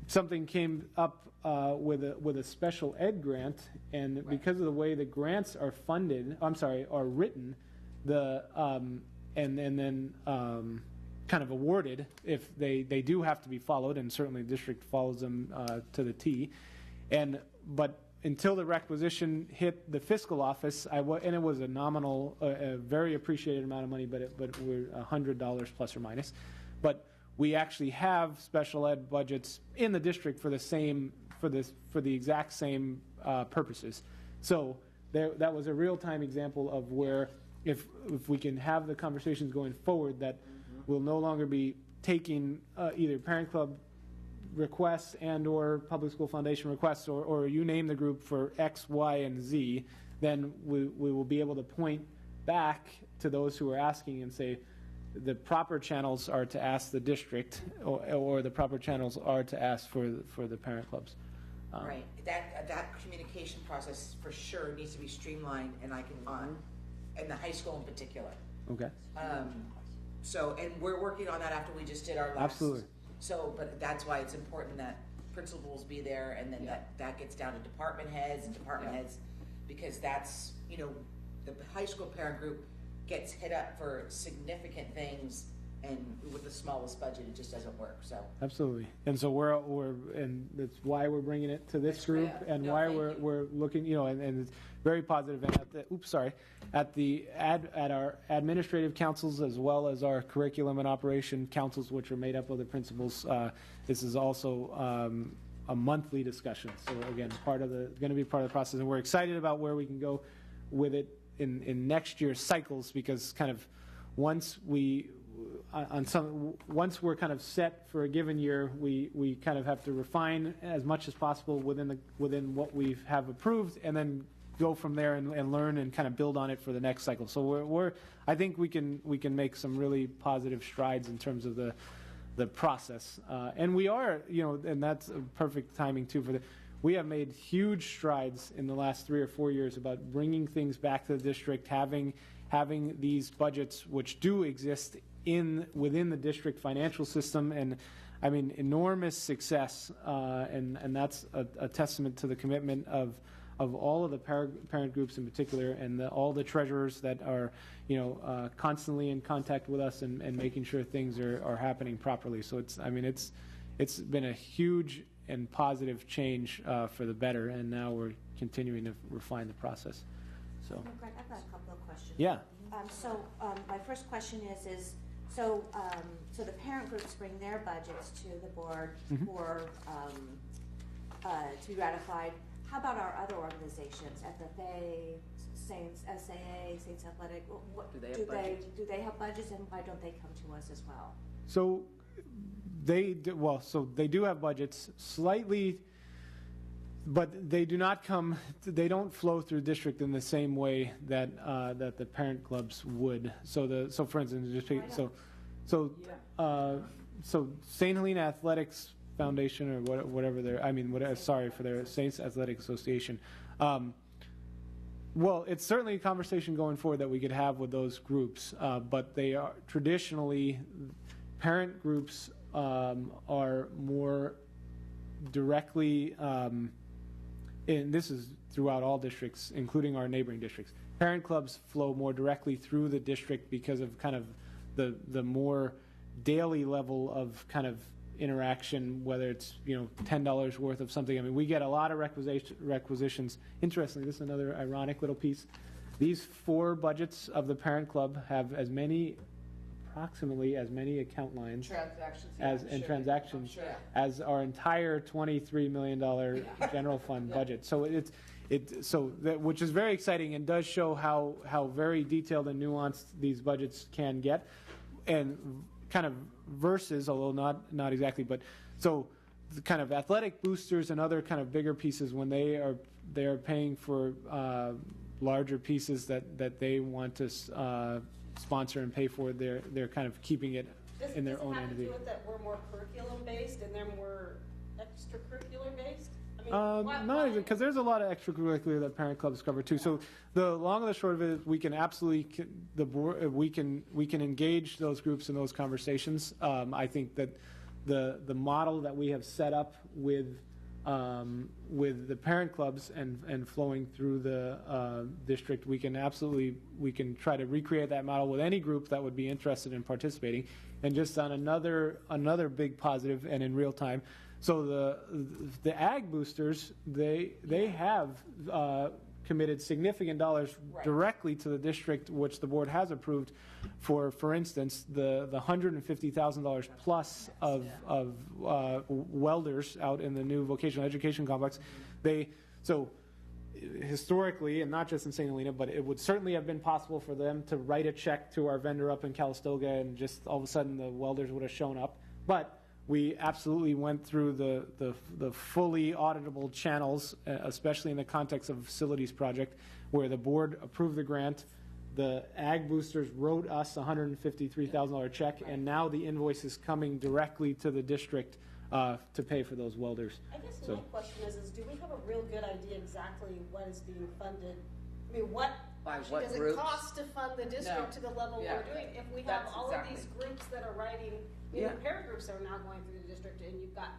something came up with a special ed grant, and because of the way the grants are are written, and then kind of awarded, if they do have to be followed, and certainly the district follows them to the T, but until the requisition hit the fiscal office, and it was a nominal, a very appreciated amount of money, but we're $100 plus or minus. But we actually have special ed budgets in the district for the exact same purposes. So that was a real-time example of where if we can have the conversations going forward, that we'll no longer be taking either parent club requests and or public school foundation requests, or you name the group for X, Y, and Z, then we will be able to point back to those who are asking and say the proper channels are to ask the district, or the proper channels are to ask for the parent clubs. Right. That communication process for sure needs to be streamlined, and in the high school in particular. Okay. And we're working on that after we just did our last. Absolutely. So, but that's why it's important that principals be there, and then that gets down to department heads, because that's, the high school parent group gets hit up for significant things, and with the smallest budget, it just doesn't work, so. Absolutely. And so and that's why we're bringing it to this group, and why we're looking, and it's very positive. And at our administrative councils, as well as our curriculum and operation councils, which are made up of the principals, this is also a monthly discussion. So again, going to be part of the process, and we're excited about where we can go with it in next year's cycles, because kind of once we're kind of set for a given year, we kind of have to refine as much as possible within what we have approved, and then go from there and learn and kind of build on it for the next cycle. So I think we can make some really positive strides in terms of the process, and we are, and that's a perfect timing too we have made huge strides in the last 3 or 4 years about bringing things back to the district, having these budgets which do exist within the district financial system, and I mean enormous success, and that's a testament to the commitment of all of the parent groups in particular, and all the treasurers that are constantly in contact with us and making sure things are happening properly. So it's been a huge and positive change for the better, and now we're continuing to refine the process. So Greg, I've got a couple of questions. Yeah. My first question is so the parent groups bring their budgets to the board for to be ratified. How about our other organizations, FFA, Saints, SAA, Saints Athletic? Do they have budgets? Do they have budgets, and why don't they come to us as well? So they do have budgets slightly, but they don't flow through district in the same way that the parent clubs would. So for instance, so St. Helena Athletics Foundation or whatever for their Saints Athletic Association. Well, it's certainly a conversation going forward that we could have with those groups, but they are traditionally, parent groups are more directly, and this is throughout all districts, including our neighboring districts. Parent clubs flow more directly through the district because of kind of the more daily level of kind of interaction, whether it's $10 worth of something. I mean, we get a lot of requisitions. Interestingly, this is another ironic little piece. These 4 budgets of the parent club have approximately as many account lines transactions as our entire $23 million general fund budget. So which is very exciting and does show how very detailed and nuanced these budgets can get, and kind of versus, although not exactly, but so the kind of athletic boosters and other kind of bigger pieces, when they are paying for larger pieces that they want to sponsor and pay for, they're kind of keeping it in their own entity. Does it have to do with that we're more curriculum based and they're more extracurricular based? Not even, because there's a lot of extracurricular that parent clubs cover too. So the long and the short of it is, we can absolutely we can engage those groups in those conversations. I think that the model that we have set up with the parent clubs and flowing through the district, we can try to recreate that model with any group that would be interested in participating. And just on another big positive and in real time. So the ag boosters, they have committed significant dollars directly to the district, which the board has approved for instance, the $150,000 plus of welders out in the new vocational education complex. So historically, and not just in St. Helena, but it would certainly have been possible for them to write a check to our vendor up in Calistoga, and just all of a sudden the welders would have shown up. But we absolutely went through the fully auditable channels, especially in the context of a facilities project, where the board approved the grant. The ag boosters wrote us a $153,000 check, and now the invoice is coming directly to the district to pay for those welders. I guess my question is do we have a real good idea exactly what is being funded? I mean, what what does groups? it cost to fund the district to the level we're doing? If we have all of these groups that are writing, parent groups that are now going through the district, and you've got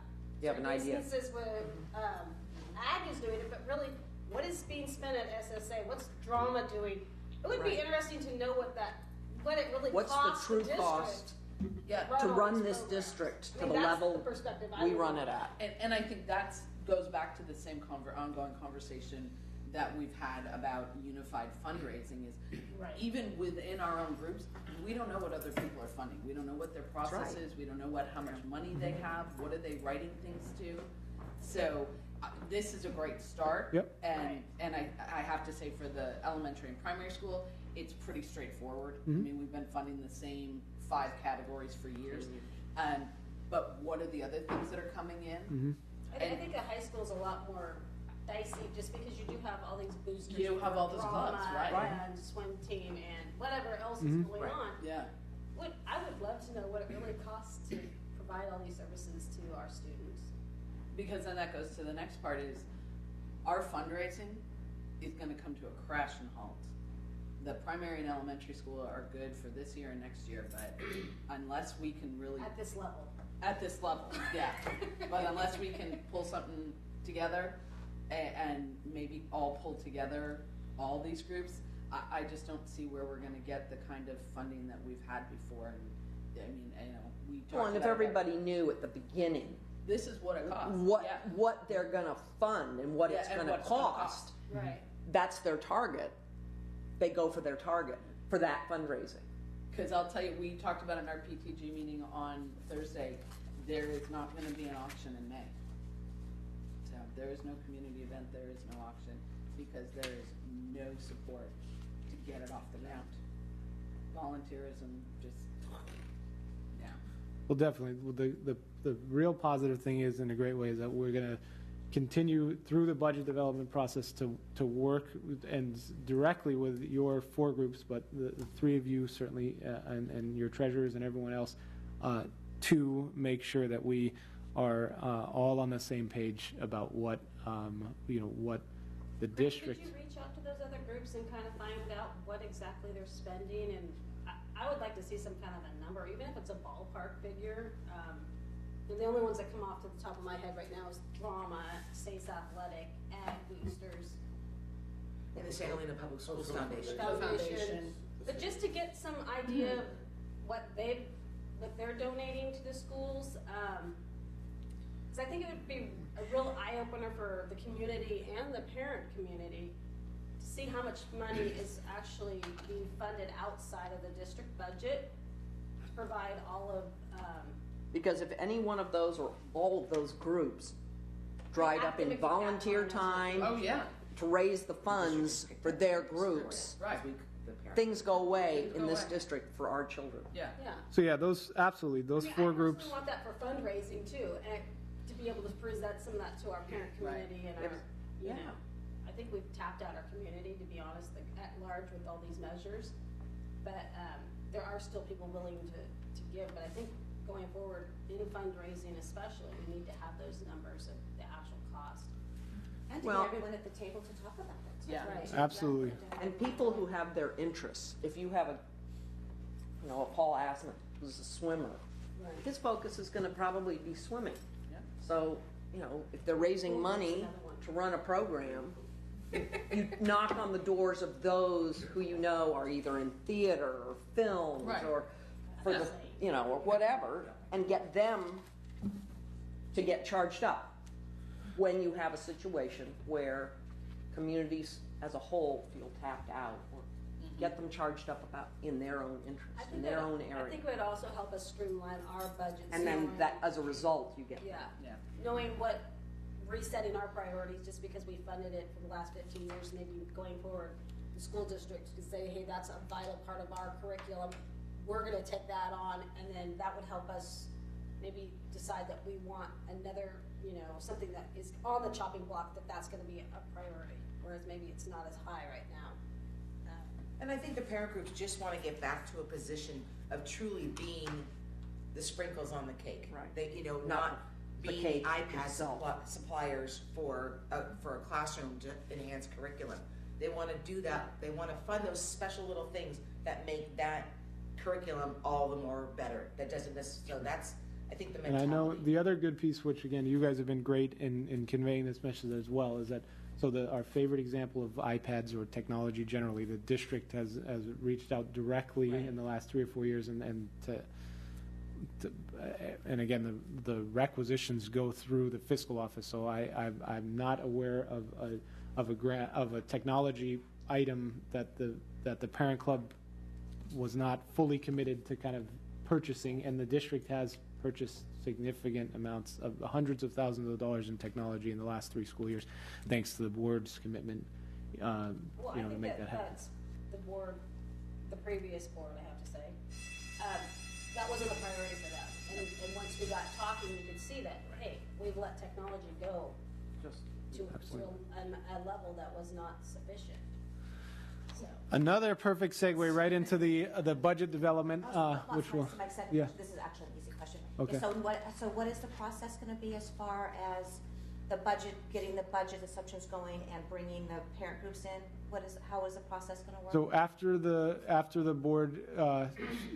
an idea. instances where ag is doing it, but really, what is being spent at SSA? What's drama doing? It would be interesting to know what it really What's costs the true district cost to to run this district to the level we run it at? And I think that goes back to the same ongoing conversation that we've had about unified fundraising is even within our own groups, we don't know what other people are funding. We don't know what their process is. We don't know how much money they have. What are they writing things to? So this is a great start. Yep. And I have to say, for the elementary and primary school, it's pretty straightforward. Mm-hmm. I mean, we've been funding the same 5 categories for years. But what are the other things that are coming in? Mm-hmm. I think a high school is a lot more dicey, just because you do have all these boosters. You have all those clubs, right? And swim team and whatever else Mm-hmm. is going on. Yeah. I would love to know what it really costs to provide all these services to our students. Because then that goes to the next part is our fundraising is going to come to a crash and halt. The primary and elementary school are good for this year and next year, but unless we can really At this level, yeah. But unless we can pull something together and maybe all pull together all these groups, I just don't see where we're going to get the kind of funding that we've had before. And I mean, we talked Well, and if about everybody knew at the beginning this is what it costs. what they're going to fund and what it's and going to what it's gonna cost, right? that's their target. They go for their target for that fundraising. Because I'll tell you, we talked about in our PTG meeting on Thursday, there is not going to be an auction in May. So there is no community event, there is no auction, because there is no support to get it off the ground. Volunteerism just, yeah. Well, definitely. Well, the real positive thing is, in a great way, is that we're going to continue through the budget development process to work and directly with your 4 groups, but the 3 of you certainly, and your treasurers and everyone else, to make sure that we are all on the same page about what, what the district. Could you reach out to those other groups and kind of find out what exactly they're spending? And I would like to see some kind of a number, even if it's a ballpark figure. The only ones that come off to the top of my head right now is drama, Stace Athletic, Ag Boosters, In the Santa Elena Public Schools Foundation. Foundation. But just to get some idea of what they're donating to the schools, because I think it would be a real eye opener for the community and the parent community to see how much money is actually being funded outside of the district budget to provide all of. Because if any one of those or all of those groups dried up in Academic volunteer background. time Oh, yeah. to raise the funds for their groups, Right. things go away Things in go this away. district for our children. Yeah. Yeah. So yeah, those absolutely those I mean, four I groups. personally want that for fundraising too, and to be able to present some of that to our parent community and our, you know, I think we've tapped out our community, to be honest, at large with all these measures. But there are still people willing to give, but I think going forward in fundraising especially, we need to have those numbers of the actual cost. And to Well- get everyone at the table to talk about it. Yeah. Right. Absolutely. And people who have their interests. If you have a Paul Asman who's a swimmer, Right. his focus is going to probably be swimming. Yeah. So, if they're raising money to run a program, you knock on the doors of those who you know are either in theater or films Right. or for the, or whatever, and get them to get charged up when you have a situation where communities as a whole feel tapped out, or get them charged up about in their own interest, in their own I area. think it would also help us streamline our budgets. And then knowing- that, as a result, you get. Yeah. Yeah. Knowing what, resetting our priorities, just because we funded it for the last 15 years, maybe going forward, the school districts could say, hey, that's a vital part of our curriculum. We're gonna take that on, and then that would help us maybe decide that we want another, something that is on the chopping block, that's gonna be a priority, whereas maybe it's not as high right now. And I think the parent groups just want to get back to a position of truly being the sprinkles on the cake. Right. They, not Not the being cake iPad itself. suppliers for a classroom to enhance curriculum. They want to do that. They want to fund those special little things that make that curriculum all the more better. That doesn't necessarily. So that's, I think, the And mentality. I know the other good piece, which again, you guys have been great in conveying this message as well, is that our favorite example of iPads or technology generally, the district has reached out directly Right. in the last 3 or 4 years, and again, the requisitions go through the fiscal office. So I'm not aware of a technology item that the parent club was not fully committed to kind of purchasing, and the district has purchased significant amounts of hundreds of thousands of dollars in technology in the last 3 school years, thanks to the board's commitment, Well, I to think make that happen. that's the board, the previous board, I have to say. That wasn't a priority for them. And once we got talking, you could see that, hey, we've let technology go Just to Absolutely. a level that was not sufficient. So, Another perfect segue right into the budget development, which will, Mike said, yeah. this is actually an easy question. Okay. So what is the process gonna be as far as the budget, getting the budget assumptions going and bringing the parent groups in? How is the process gonna work? So after the board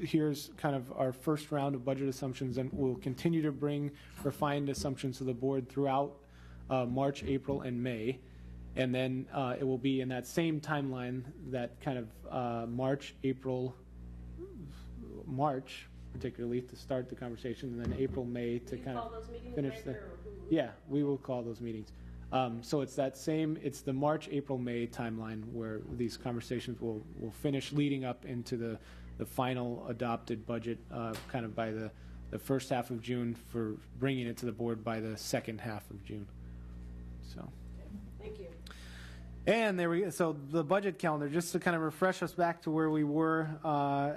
hears kind of our first round of budget assumptions, and we'll continue to bring refined assumptions to the board throughout March, April, and May. And then it will be in that same timeline, that kind of March, April, March particularly, to start the conversation, and then April, May to do you kind call of those meetings, finish Rick, the. or who? Yeah, we will call those meetings. So it's it's the March, April, May timeline where these conversations will finish leading up into the final adopted budget kind of by the first half of June, for bringing it to the board by the second half of June. So. Thank you. And there we go. So the budget calendar, just to kind of refresh us back to where we were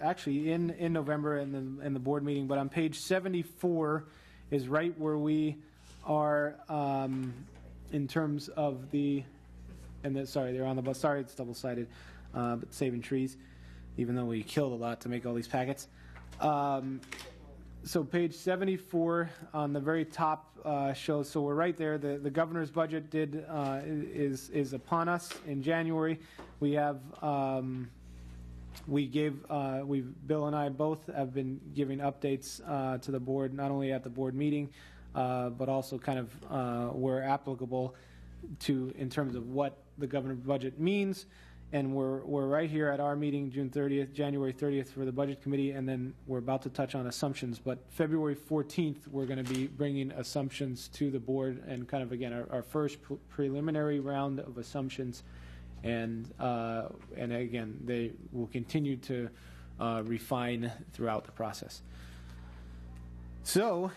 actually in November in the board meeting, but on page 74 is right where we are in terms of sorry, they're on the bus. Sorry, it's double-sided, but saving trees, even though we killed a lot to make all these packets. So page 74 on the very top shows, so we're right there. The governor's budget is upon us in January. We have, Bill and I both have been giving updates to the board, not only at the board meeting, but also kind of where applicable in terms of what the governor's budget means. And we're right here at our meeting, January 30th for the Budget Committee, and then we're about to touch on assumptions. But February 14th, we're going to be bringing assumptions to the board and kind of, again, our first preliminary round of assumptions. And again, they will continue to refine throughout the process. So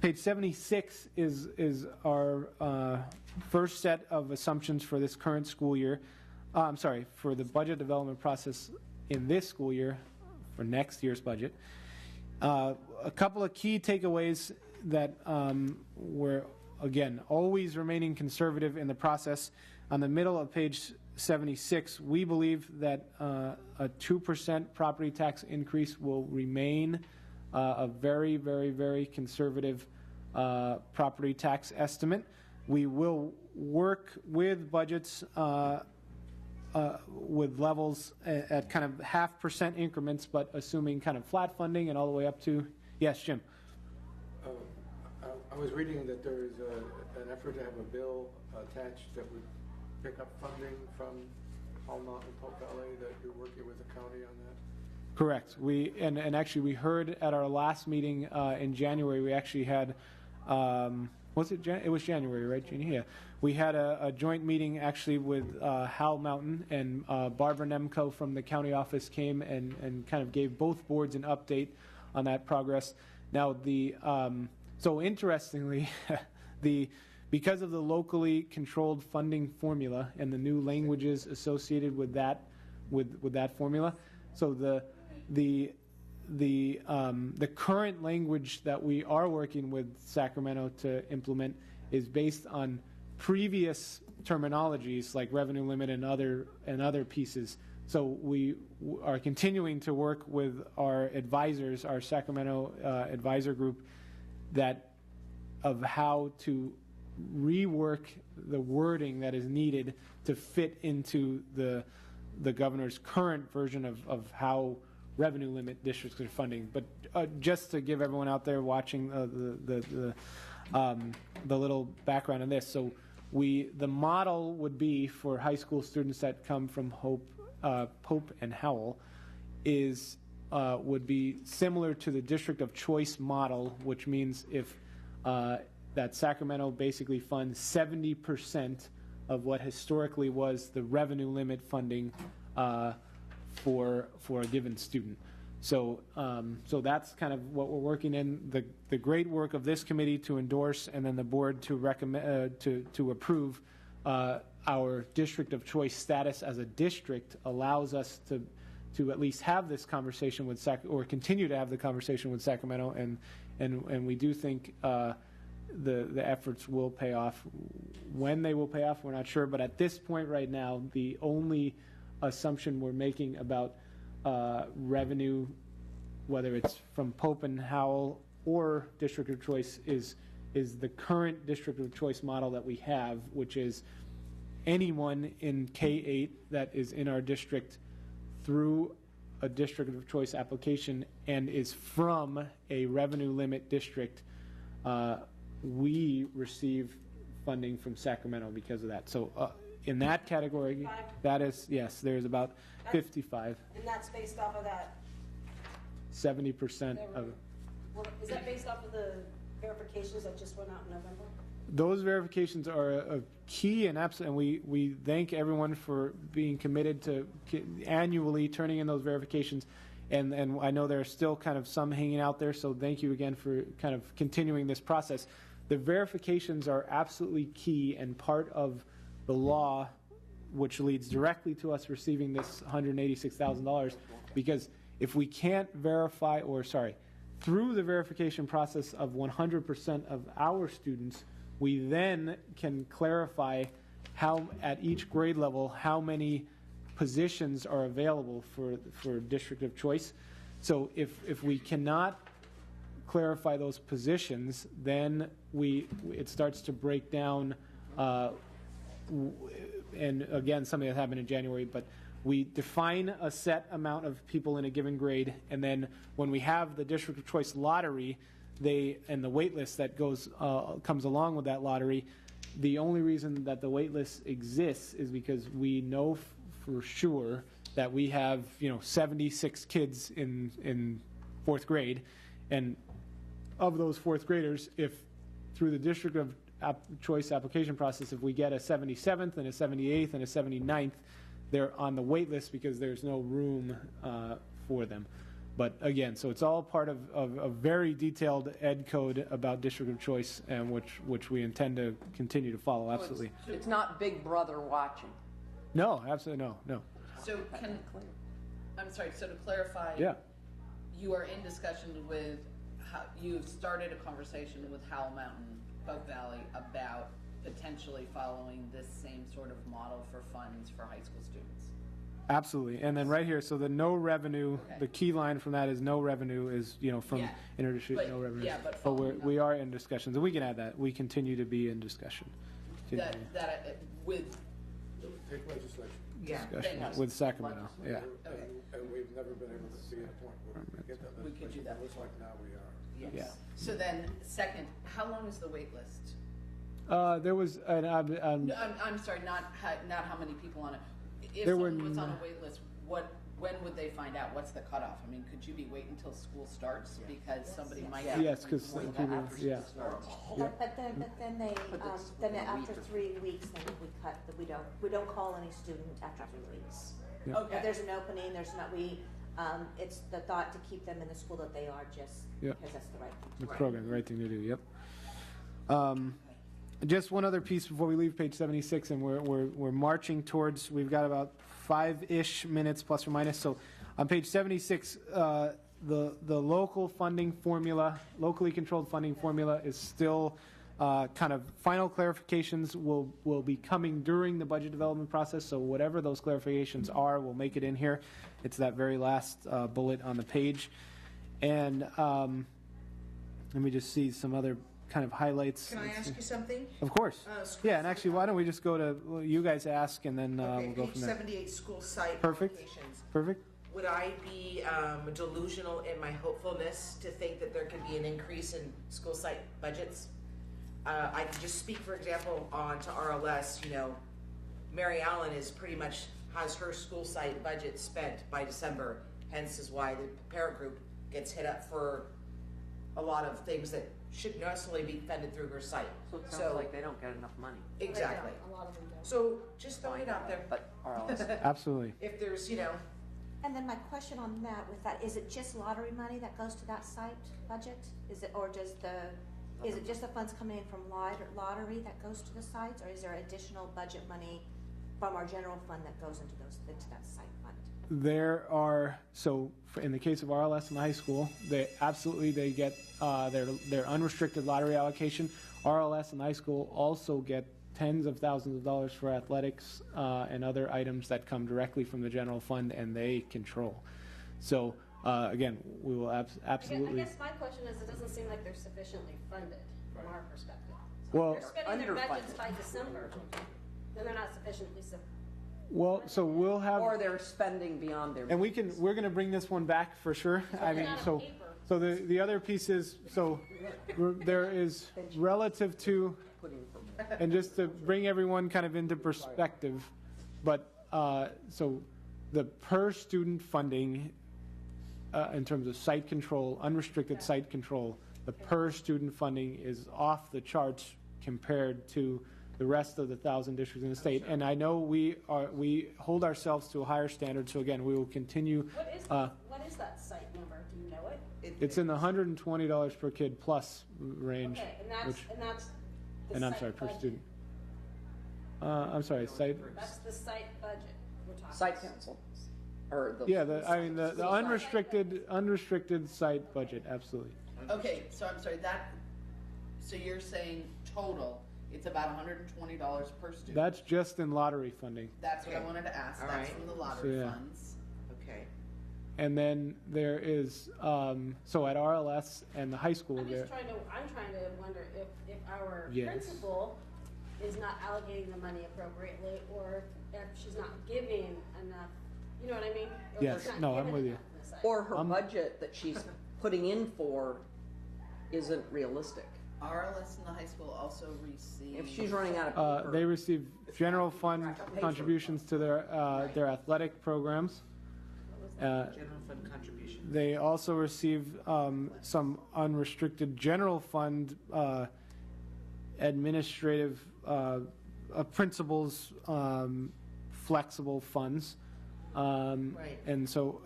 page 76 is our first set of assumptions for this current school year. I'm sorry, for the budget development process in this school year, for next year's budget. A couple of key takeaways that we're, again, always remaining conservative in the process. On the middle of page 76, we believe that a 2% property tax increase will remain a very, very, very conservative property tax estimate. We will work with budgets with levels at kind of 0.5% increments, but assuming kind of flat funding and all the way up to, yes, Jim? I was reading that there is an effort to have a bill attached that would pick up funding from Howell Mountain and Polk Valley, that you're working with the county on that? Correct. And actually we heard at our last meeting in January, we actually had, it was January, right, Jeannie? Yeah. We had a joint meeting actually with Howell Mountain, and Barbara Nemco from the county office came and kind of gave both boards an update on that progress. Now, so interestingly, because of the locally controlled funding formula and the new languages associated with that, with that formula, so the current language that we are working with Sacramento to implement is based on previous terminologies like revenue limit and other pieces. So we are continuing to work with our advisors, our Sacramento advisor group, of how to rework the wording that is needed to fit into the governor's current version of how revenue limit districts are funding. But just to give everyone out there watching the little background on this, so the model would be for high school students that come from Pope and Howell would be similar to the district of choice model, which means if that Sacramento basically funds 70% of what historically was the revenue limit funding for a given student. So that's kind of what we're working in. The great work of this committee to endorse, and then the board to recommend to approve our district of choice status as a district allows us to at least have this conversation with or continue to have the conversation with Sacramento, and we do think the efforts will pay off. When they will pay off, we're not sure, but at this point right now, the only assumption we're making about revenue, whether it's from Pope and Howell or district of choice, is the current district of choice model that we have, which is anyone in K-8 that is in our district through a district of choice application and is from a revenue limit district, we receive funding from Sacramento because of that. So in that category, that is, yes, there's about 55. And that's based off of that? 70% of. Well, is that based off of the verifications that just went out in November? Those verifications are a key and absolute, and we thank everyone for being committed to annually turning in those verifications. And I know there are still kind of some hanging out there, so thank you again for kind of continuing this process. The verifications are absolutely key and part of the law, which leads directly to us receiving this $186,000, because if we can't verify, through the verification process of 100% of our students, we then can clarify how, at each grade level, how many positions are available for district of choice. So if we cannot clarify those positions, then it starts to break down, and again, something that happened in January, but we define a set amount of people in a given grade, and then when we have the district of choice lottery, and the wait list that comes along with that lottery, the only reason that the wait list exists is because we know for sure that we have 76 kids in fourth grade, and of those fourth graders, if through the district of choice application process, if we get a 77th and a 78th and a 79th, they're on the wait list because there's no room for them. But again, so it's all part of a very detailed ed code about district of choice, and which we intend to continue to follow. Absolutely. It's not Big Brother watching. No, absolutely no. So I'm sorry, so to clarify. Yeah. You are in discussion with, you've started a conversation with Howell Mountain, Poke Valley about potentially following this same sort of model for funds for high school students. Absolutely. And then right here, so the no revenue, the key line from that is no revenue is, from Yeah. interdistrict, no revenue. Yeah, but we are in discussions, and we can add that. We continue to be in discussion. With, Take legislation. Yeah. Discussion Thank you. with Sacramento, yeah. okay, And we've never been able to get a point where we get that We could do legislation. that It looks before. like now we are. yes. Yeah. So then, second, how long is the wait list? There was, No, I'm sorry, not how many people on it. If There were someone was on a wait list, when would they find out? What's the cutoff? I mean, could you be waiting until school starts because somebody might have? yes, because people, yeah. But then they, then after 3 weeks, then we don't call any student after 3 weeks. If Okay. there's an opening, it's the thought to keep them in the school that they are just Yeah. because that's the right thing. The program, the right thing to do, yep. Just one other piece before we leave page 76, and we're marching towards, we've got about 5-ish minutes plus or minus. So on page 76, the local funding formula, locally controlled funding formula is still kind of final clarifications will be coming during the budget development process. So whatever those clarifications are, we'll make it in here. It's that very last bullet on the page. And let me just see some other kind of highlights. Can I ask you something? Of course. School Yeah, and actually, why don't we just go to, well, you guys ask, and then Okay, we'll go page from there. 78, school site Perfect. locations. Perfect? Would I be delusional in my hopefulness to think that there could be an increase in school site budgets? I can just speak, for example, on to RLS. Mary Allen is pretty much has her school site budget spent by December. Hence is why the parent group gets hit up for a lot of things that shouldn't necessarily be funded through her site. So it sounds like they don't get enough money. Exactly. A lot of them don't. So just throwing it out there. But RLS, Absolutely. If there's, And then my question on that, with that, is it just lottery money that goes to that site budget? Is it just the funds coming in from lottery that goes to the sites, or is there additional budget money from our general fund that goes into that site fund? There are, in the case of RLS and the high school, they get their unrestricted lottery allocation. RLS and the high school also get tens of thousands of dollars for athletics and other items that come directly from the general fund, and they control. So again, we will absolutely. I guess my question is, it doesn't seem like they're sufficiently funded from our perspective. Well, If they're spending their budgets underfunded. by December, then they're not sufficiently well, so we'll have. or they're spending beyond their. And we're going to bring this one back for sure. I mean, not on so paper. the other piece is, there is relative to, and just to bring everyone kind of into perspective, but so the per student funding in terms of site control, unrestricted site control, the per student funding is off the charts compared to the rest of the 1,000 districts in the state. And I know we hold ourselves to a higher standard, so again, we will continue. What is that site number? Do you know it? It's in the $120 per kid plus range. Okay, and that's the And I'm site sorry, per budget. student. I'm sorry, site. That's the site budget we're talking. Site council, or the. Yeah, the unrestricted site budget, absolutely. Okay, so I'm sorry, so you're saying total, it's about $120 per student? That's just in lottery funding. That's what I Okay. wanted to ask. All That's right. from the lottery So, yeah. funds. Okay. And then there is, so at RLS and the high school I'm there. just trying to wonder if our Yes. principal is not allocating the money appropriately, or if she's not giving enough, you know what I mean? Or if Yes, she's not no, I'm giving with you. enough on this side. Or her budget that she's putting in for isn't realistic. RLS and the high school also receive. If she's running out of paper. They receive general fund contributions to their athletic programs. General fund contribution. They also receive some unrestricted general fund administrative principals flexible funds. Right. And so,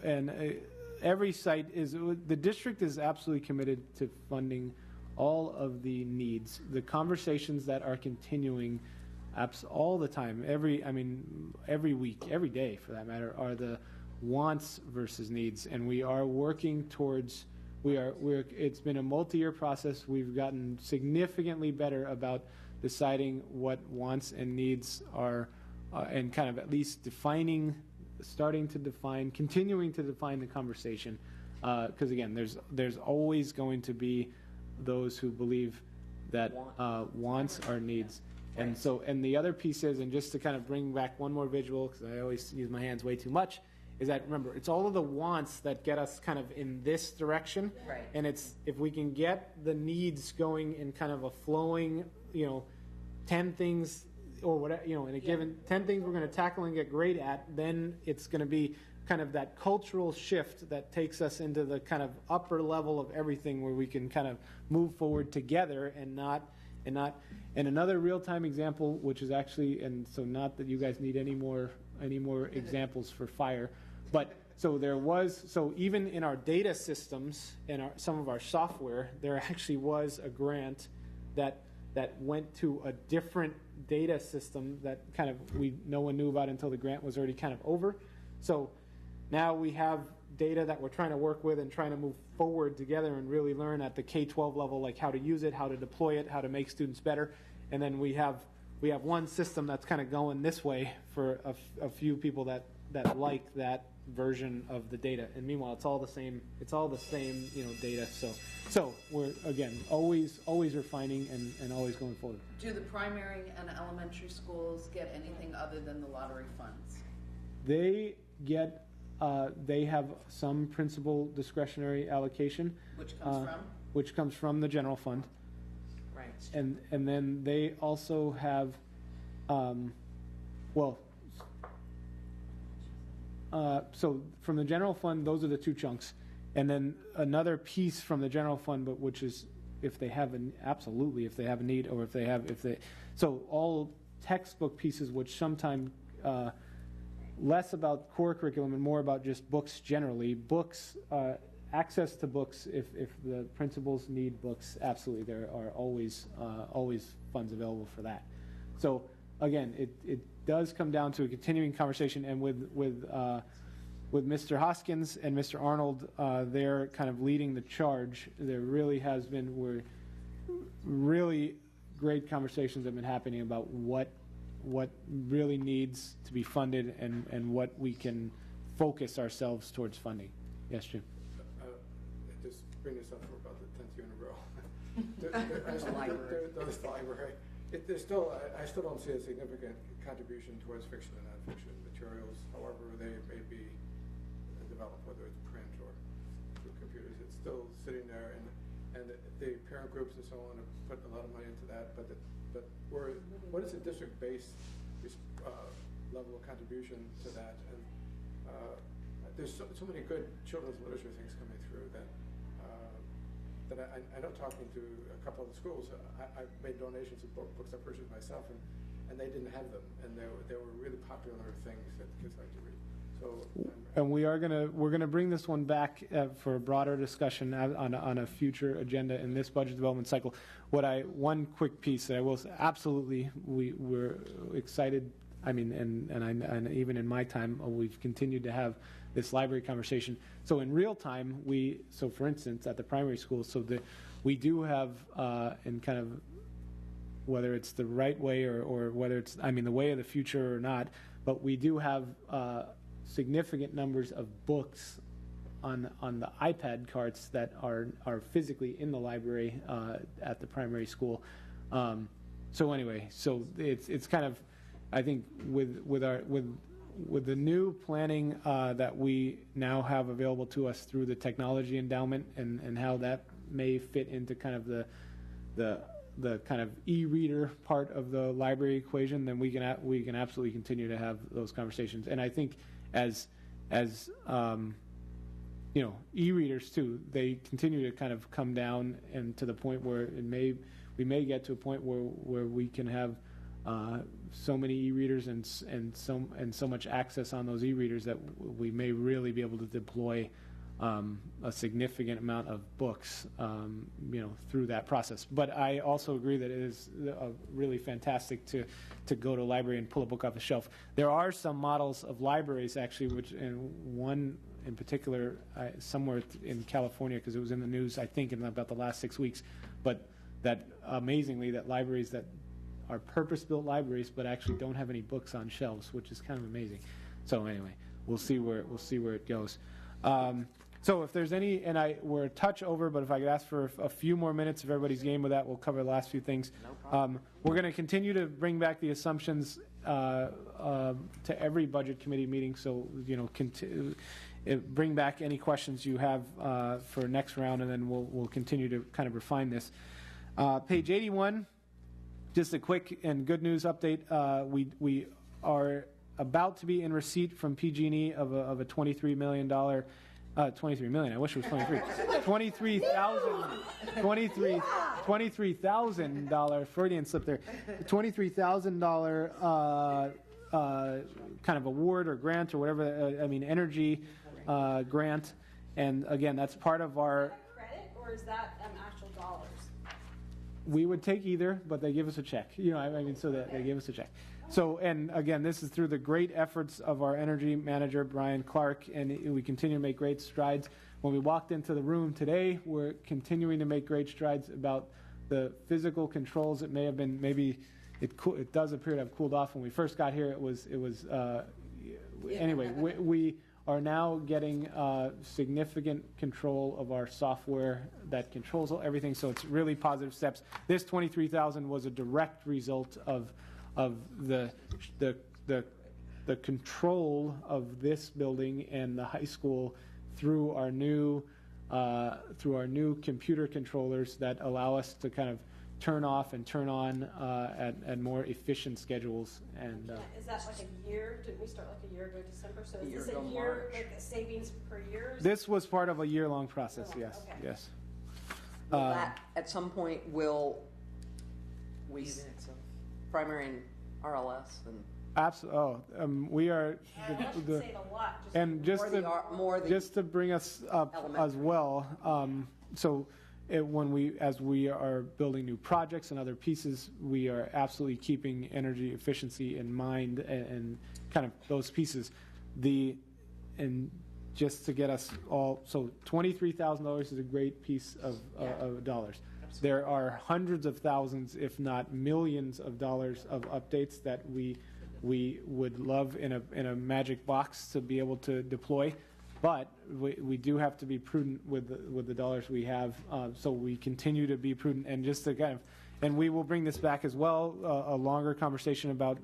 every site is, the district is absolutely committed to funding all of the needs. The conversations that are continuing all the time, every week, every day for that matter, are the wants versus needs. And we are working towards, it's been a multi-year process. We've gotten significantly better about deciding what wants and needs are, and kind of at least starting to define, continuing to define the conversation. Because again, there's always going to be those who believe that wants are needs. And so, and the other piece is, and just to kind of bring back one more visual, because I always use my hands way too much, is that, remember, it's all of the wants that get us kind of in this direction. Right. And it's, if we can get the needs going in kind of a flowing, 10 things or whatever, in a given 10 things we're going to tackle and get great at, then it's going to be kind of that cultural shift that takes us into the kind of upper level of everything, where we can kind of move forward together and another real-time example, which is actually, and so not that you guys need any more examples for fire, but so even in our data systems and some of our software, there actually was a grant that went to a different data system that kind of no one knew about until the grant was already kind of over. So now we have data that we're trying to work with and trying to move forward together and really learn at the K-12 level, like how to use it, how to deploy it, how to make students better. And then we have one system that's kind of going this way for a few people that like that version of the data. And meanwhile, it's all the same data. So we're, again, always refining and always going forward. Do the primary and elementary schools get anything other than the lottery funds? They get, they have some principal discretionary allocation. Which comes from? Which comes from the general fund. Right. And then they also have, so from the general fund, those are the two chunks. And then another piece from the general fund, but which is if they have if they have a need, or so all textbook pieces, which sometimes less about core curriculum and more about just books generally. Books, access to books, if the principals need books, absolutely, there are always funds available for that. So again, it does come down to a continuing conversation, and with Mr. Hoskins and Mr. Arnold, they're kind of leading the charge. There really has been really great conversations have been happening about what really needs to be funded and what we can focus ourselves towards funding. Yes, Jim. Just bring this up for about the 10th year in a row. The library. There's still, I still don't see a significant contribution towards fiction and nonfiction materials, however they may be developed, whether it's print or through computers. It's still sitting there, and the parent groups and so on have put a lot of money into that. But what is the district-based level of contribution to that? And there's so many good children's literature things coming through that I know, talking to a couple of the schools, I made donations of books I purchased myself, and they didn't have them, and they were really popular things that kids like to read. So, and we're gonna bring this one back for a broader discussion on a future agenda in this budget development cycle. One quick piece that I will say, absolutely, we're excited. I mean, and even in my time, we've continued to have this library conversation. So in real time, so for instance, at the primary school, we do have, in kind of, whether it's the right way or whether it's, the way of the future or not, but we do have significant numbers of books on the iPad carts that are physically in the library at the primary school. So anyway, so it's kind of, I think with the new planning that we now have available to us through the technology endowment and how that may fit into kind of the kind of e-reader part of the library equation, then we can absolutely continue to have those conversations. And I think as you know, e-readers too, they continue to kind of come down and to the point where we may get to a point where we can have so many e-readers and so much access on those e-readers that we may really be able to deploy a significant amount of books, you know, through that process. But I also agree that it is really fantastic to go to a library and pull a book off the shelf. There are some models of libraries actually, and one in particular somewhere in California, because it was in the news, I think, in about the last 6 weeks, but that amazingly, that libraries that are purpose-built libraries but actually don't have any books on shelves, which is kind of amazing. So anyway, we'll see where it goes. So if there's any, and we're a touch over, but if I could ask for a few more minutes, if everybody's game with that, we'll cover the last few things. No problem. We're going to continue to bring back the assumptions to every budget committee meeting. So, you know, bring back any questions you have for next round, and then we'll continue to kind of refine this. Page 81, just a quick and good news update. We are about to be in receipt from PG&E of a $23 million. 23 million. I wish it was 23. $23,000 Freudian slip there. $23,000 kind of award or grant or whatever. Energy grant. And again, that's part of our. Is that credit or is that actual dollars? We would take either, but they give us a check. You know, so that they give us a check. So, and again, this is through the great efforts of our energy manager, Brian Clark, and we continue to make great strides. When we walked into the room today, we're continuing to make great strides about the physical controls. It may have been, maybe it does appear to have cooled off. When we first got here, anyway, we are now getting significant control of our software that controls everything, so it's really positive steps. This $23,000 was a direct result of the control of this building and the high school through our new computer controllers that allow us to kind of turn off and turn on at more efficient schedules. And is that like a year? Didn't we start like a year ago December? So is this a March. year, like a savings per year? This was part of a year-long process. Yes, okay. yes. That at some point will primary and RLS and Absolutely. We are. That should save a lot. And just to bring us up elementary. as well. As we are building new projects and other pieces, we are absolutely keeping energy efficiency in mind and kind of those pieces. And just to get us all, so $23,000 is a great piece of dollars. Absolutely. There are hundreds of thousands, if not millions of dollars of updates that we would love in a magic box to be able to deploy. But we do have to be prudent with the dollars we have, so we continue to be prudent. And just to kind of, and we will bring this back as well, a longer conversation about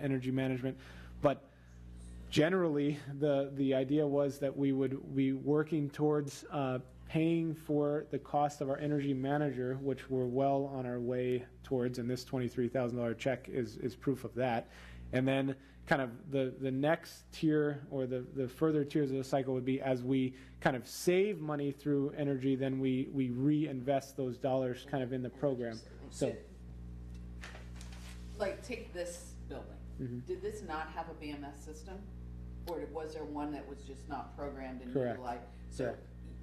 energy management. But generally, the idea was that we would be working towards paying for the cost of our energy manager, which we're well on our way towards, and this $23,000 check is proof of that. And then kind of the next tier or the further tiers of the cycle would be as we kind of save money through energy, then we reinvest those dollars kind of in the program. So, like, take this building. Mm-hmm. Did this not have a BMS system? Or was there one that was just not programmed and Correct. utilized?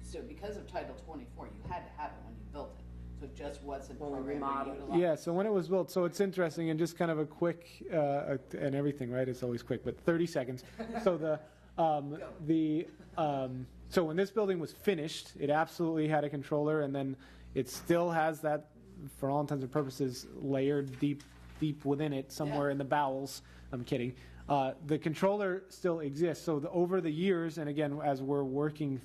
So because of Title 24, you had to have it when you built it. So it just wasn't When we programmed or remodeled. utilized. yeah, so when it was built, so it's interesting, and just kind of a quick, and everything, right? It's always quick, but 30 seconds. So so when this building was finished, it absolutely had a controller, and then it still has that, for all intents and purposes, layered deep within it, somewhere in the bowels. I'm kidding. The controller still exists. So over the years, and again, as we're working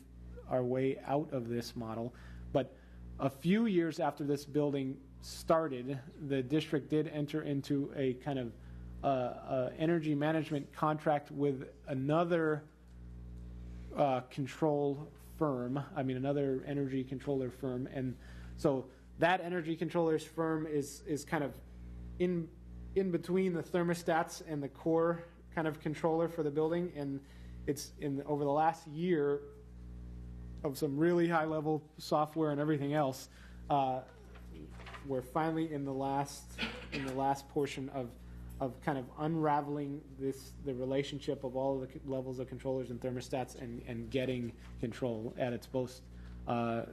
our way out of this model, but a few years after this building started, the district did enter into a kind of energy management contract with another control firm, another energy controller firm. And so that energy controllers firm is kind of in between the thermostats and the core kind of controller for the building. And it's over the last year of some really high level software and everything else, we're finally in the last portion of kind of unraveling the relationship of all of the levels of controllers and thermostats and getting control at its most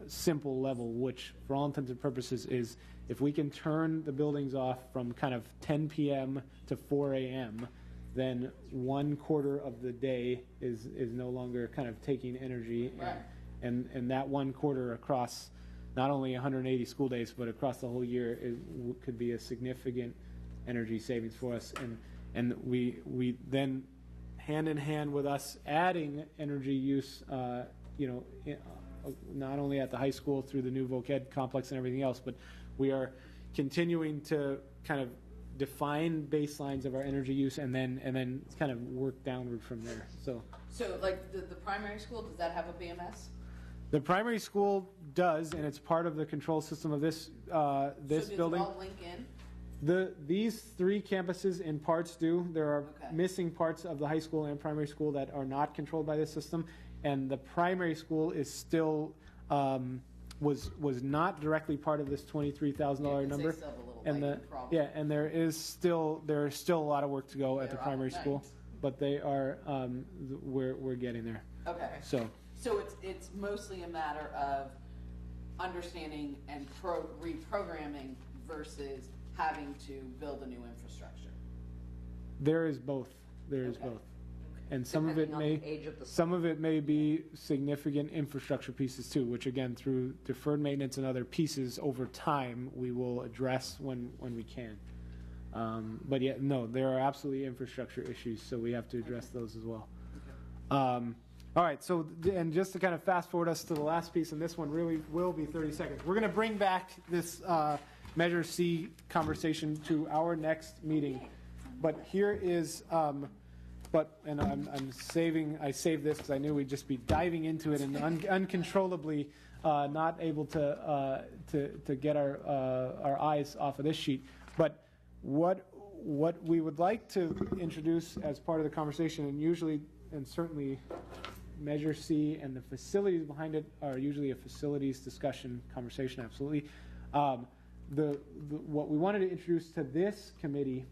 simple level, which for all intents and purposes is if we can turn the buildings off from kind of 10 p.m. to 4 a.m., then 1/4 of the day is no longer kind of taking energy. Right. And that 1/4 across not only 180 school days, but across the whole year could be a significant energy savings for us. And we then, hand in hand with us adding energy use, not only at the high school through the new voc ed complex and everything else, but we are continuing to kind of define baselines of our energy use and then kind of work downward from there. So like the primary school, does that have a BMS? the primary school does, and it's part of the control system of this So building. does it all link in? These 3 campuses in parts do. There are Okay. missing parts of the high school and primary school that are not controlled by this system, and the primary school is still was not directly part of this $23,000 number. They still have a little And lighting problem. and there is still a lot of work to go at the They're primary all school, night. but they are we're getting there. Okay. So So it's mostly a matter of understanding and reprogramming versus having to build a new infrastructure. there is both. There is Okay. both, and some of it Depending on the age of the some of it may be significant infrastructure pieces too, which again, through deferred maintenance and other pieces over time, we will address when we can. But yeah, no, there are absolutely infrastructure issues, so we have to address those as well. All right, so, and just to kind of fast forward us to the last piece, and this one really will be 30 seconds. We're going to bring back this Measure C conversation to our next meeting. But here is, and I saved this because I knew we'd just be diving into it and uncontrollably not able to get our eyes off of this sheet. But what we would like to introduce as part of the conversation, and certainly Measure C and the facilities behind it are usually a facilities discussion conversation, absolutely. What we wanted to introduce to this committee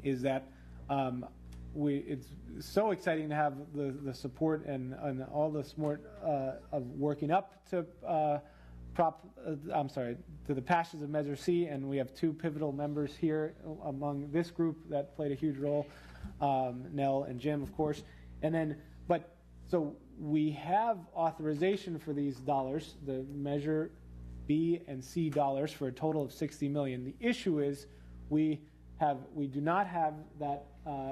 is that it's so exciting to have the support and all the support of working up to to the passions of Measure C, and we have 2 pivotal members here among this group that played a huge role, Nell and Jim, of course. And then, so we have authorization for these dollars, the Measure B and C dollars, for a total of $60 million. The issue is we do not have that.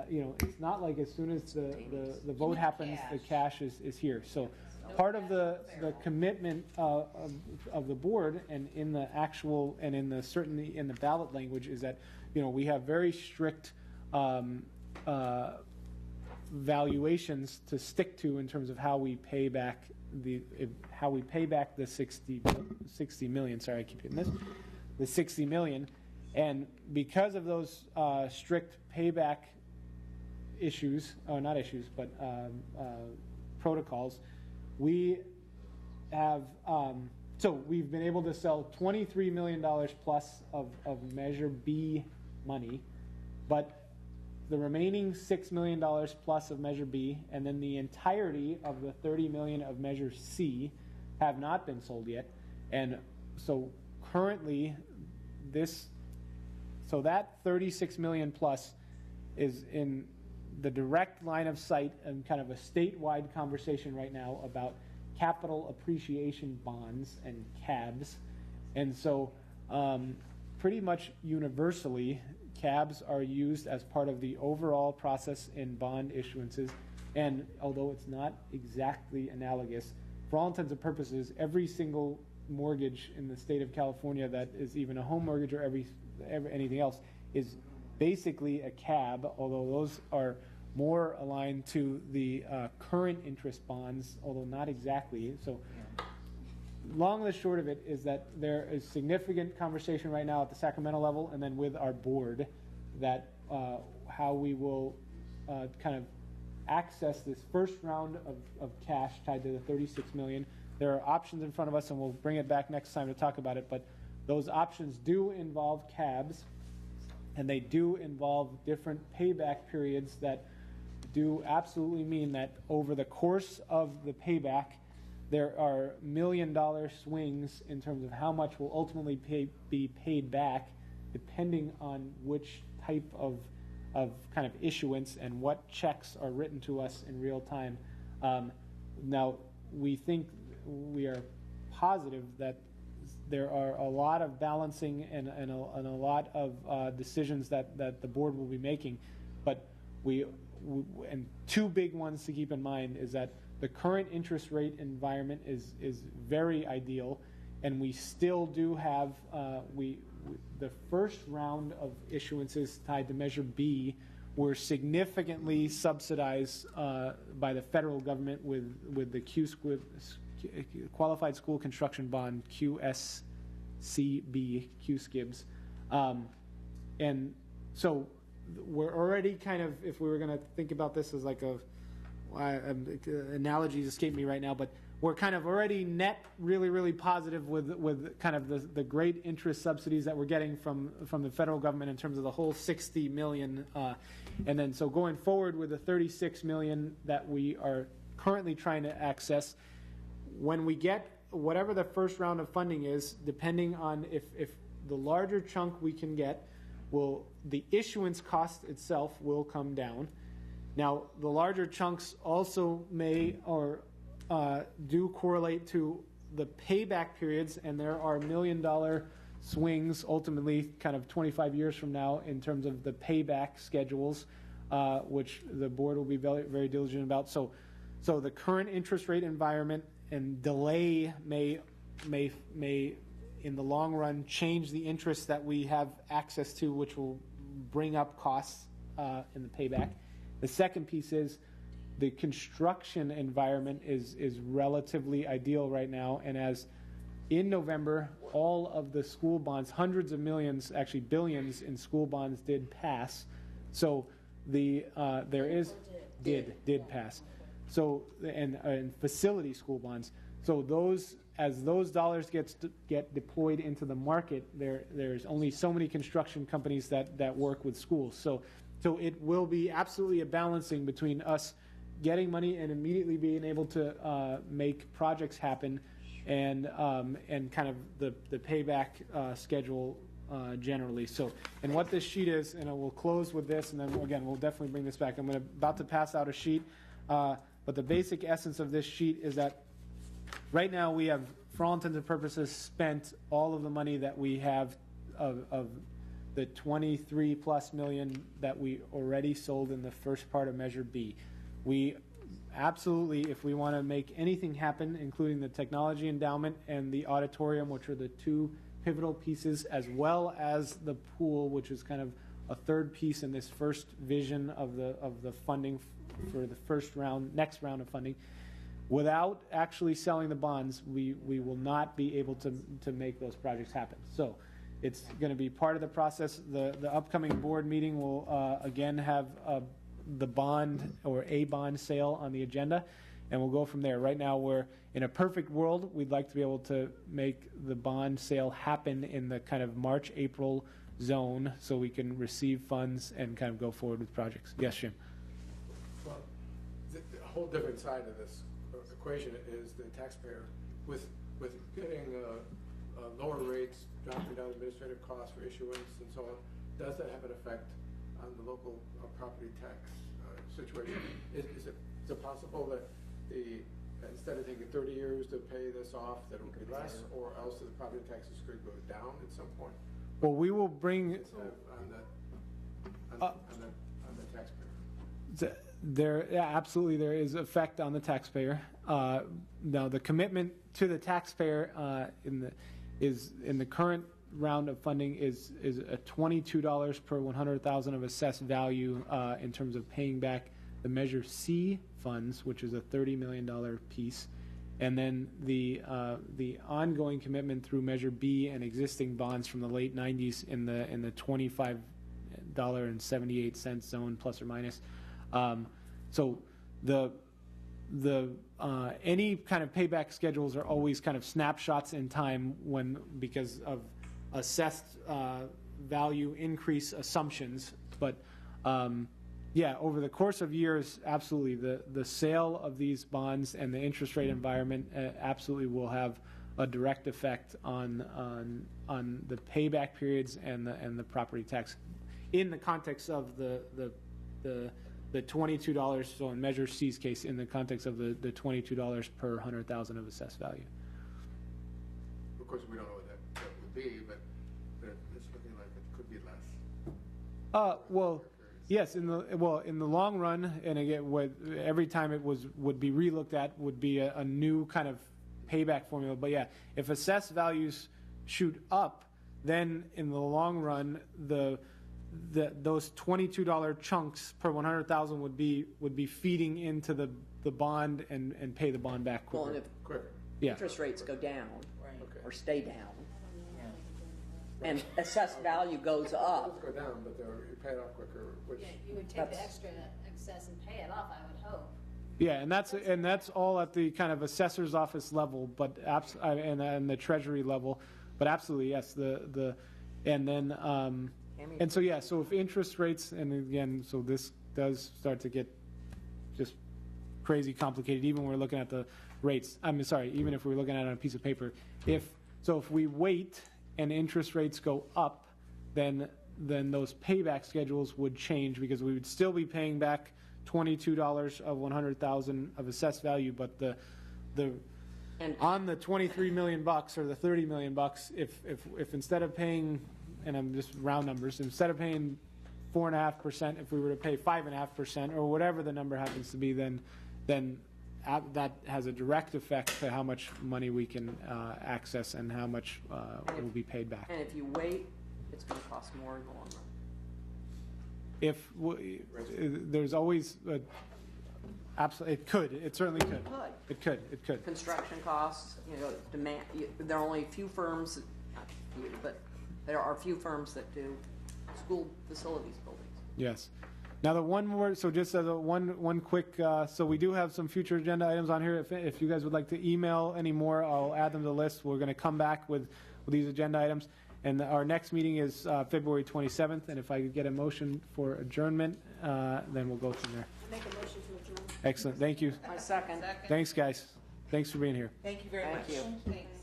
It's not like as soon as the vote happens, the cash is here. So part of the commitment of the board and in the actual and in the certainly in the ballot language is that we have very strict valuations to stick to in terms of how we pay back the 60 million. Sorry, I keep hitting this. The 60 million, and because of those strict payback issues, or not issues, but protocols, we have so we've been able to sell $23 million plus of Measure B money, but the remaining $6 million plus of Measure B, and then the entirety of the $30 million of Measure C have not been sold yet. And so currently that $36 million plus is in the direct line of sight and kind of a statewide conversation right now about capital appreciation bonds and CABs. And so pretty much universally, cabs are used as part of the overall process in bond issuances. And although it's not exactly analogous, for all intents and purposes, every single mortgage in the state of California that is even a home mortgage or anything else is basically a cab, although those are more aligned to the current interest bonds, although not exactly. So long and the short of it is that there is significant conversation right now at the Sacramento level and then with our board that how we will kind of access this first round of cash tied to the 36 million. There are options in front of us, and we'll bring it back next time to talk about it, but those options do involve cabs, and they do involve different payback periods that do absolutely mean that over the course of the payback, there are $1 million swings in terms of how much will ultimately be paid back, depending on which type of kind of issuance and what checks are written to us in real time. Now, we are positive that there are a lot of balancing and a lot of decisions that the board will be making, but and two big ones to keep in mind is that the current interest rate environment is very ideal, and we still do have the first round of issuances tied to Measure B were significantly subsidized by the federal government with the Qualified School Construction Bond, QSCB, QSCIBs. And so we're already kind of, if we were going to think about this as like analogies escape me right now, but we're kind of already net really, really positive with kind of the great interest subsidies that we're getting from the federal government in terms of the whole 60 million. And then so going forward with the 36 million that we are currently trying to access, when we get whatever the first round of funding is, depending on if the larger chunk we can get, the issuance cost itself will come down. Now, the larger chunks also may or do correlate to the payback periods, and there are $1 million swings ultimately kind of 25 years from now in terms of the payback schedules, which the board will be very, very diligent about. So the current interest rate environment and delay may in the long run change the interest that we have access to, which will bring up costs in the payback. The second piece is the construction environment is relatively ideal right now, and as in November, all of the school bonds, hundreds of millions, actually billions in school bonds did pass. So did pass. So and facility school bonds. So as those dollars get deployed into the market, there's only so many construction companies that work with schools. So it will be absolutely a balancing between us getting money and immediately being able to make projects happen, and kind of the payback schedule generally. So, and what this sheet is, and we'll close with this, and then again we'll definitely bring this back. I'm about to pass out a sheet, but the basic essence of this sheet is that right now we have, for all intents and purposes, spent all of the money that we have of the 23 plus million that we already sold in the first part of Measure B. We absolutely, if we want to make anything happen, including the technology endowment and the auditorium, which are the two pivotal pieces, as well as the pool, which is kind of a third piece in this first vision of the funding for the next round of funding. Without actually selling the bonds, we will not be able to make those projects happen. So it's going to be part of the process. The upcoming board meeting will again have the bond or a bond sale on the agenda, and we'll go from there. Right now, we're in a perfect world. We'd like to be able to make the bond sale happen in the kind of March, April zone so we can receive funds and kind of go forward with projects. Yes, Jim? Well, the whole different side of this equation is the taxpayer with getting lower rates, dropping down administrative costs for issuance and so on. Does that have an effect on the local property tax situation? Is it possible that instead of taking 30 years to pay this off, that it will be less, or else the property taxes could go down at some point? Well, we will bring. On that on the taxpayer? There, yeah, absolutely, there is effect on the taxpayer. Now, the commitment to the taxpayer in the current round of funding is a $22 per 100,000 of assessed value in terms of paying back the Measure C funds, which is a $30 million piece, and then the ongoing commitment through Measure B and existing bonds from the late 90s in the $25.78 zone plus or minus. So the any kind of payback schedules are always kind of snapshots in time because of assessed value increase assumptions. But yeah, over the course of years, absolutely, the sale of these bonds and the interest rate environment absolutely will have a direct effect on the payback periods and the property tax in the context of the $22, so in Measure C's case, in the context of the $22 per 100,000 of assessed value. Of course, we don't know what that would be, but it's looking like it could be less. Well, yes, in the long run, and again, every time it would be relooked at would be a new kind of payback formula. But yeah, if assessed values shoot up, then in the long run, those $22 chunks per 100,000 would be feeding into the bond and pay the bond back quicker. Well, and Quicker. Yeah. interest rates go down Okay. or stay down, and assessed value goes up, Let's go down, but you pay it off quicker, which. Yeah, you would take the That's- extra excess and pay it off, I would hope. Yeah, and that's all at the kind of assessor's office level, but and the treasury level, but absolutely yes. And then and so yeah, so if interest rates, and again, so this does start to get just crazy complicated. Even when we're looking at the rates. Even if we're looking at it on a piece of paper, if we wait and interest rates go up, then those payback schedules would change because we would still be paying back $22 of 100,000 of assessed value, but on the $23 million or the $30 million, if instead of paying, and I'm just round numbers, instead of paying 4.5%, if we were to pay 5.5% or whatever the number happens to be, then that has a direct effect to how much money we can access and how much will be paid back. and if you wait, it's going to cost more in the long run. There's always it certainly could. It could. Construction costs, demand. There are only a few firms, not few, but there are a few firms that do school facilities buildings. Yes. Now the one more, so just as one quick, so we do have some future agenda items on here. If you guys would like to email any more, I'll add them to the list. We're going to come back with these agenda items. And our next meeting is February 27th. And if I could get a motion for adjournment, then we'll go from there. Make a motion to adjourn. Excellent. Thank you. My second. Thanks, guys. Thanks for being here. Thank you very Thank much. you. Thanks.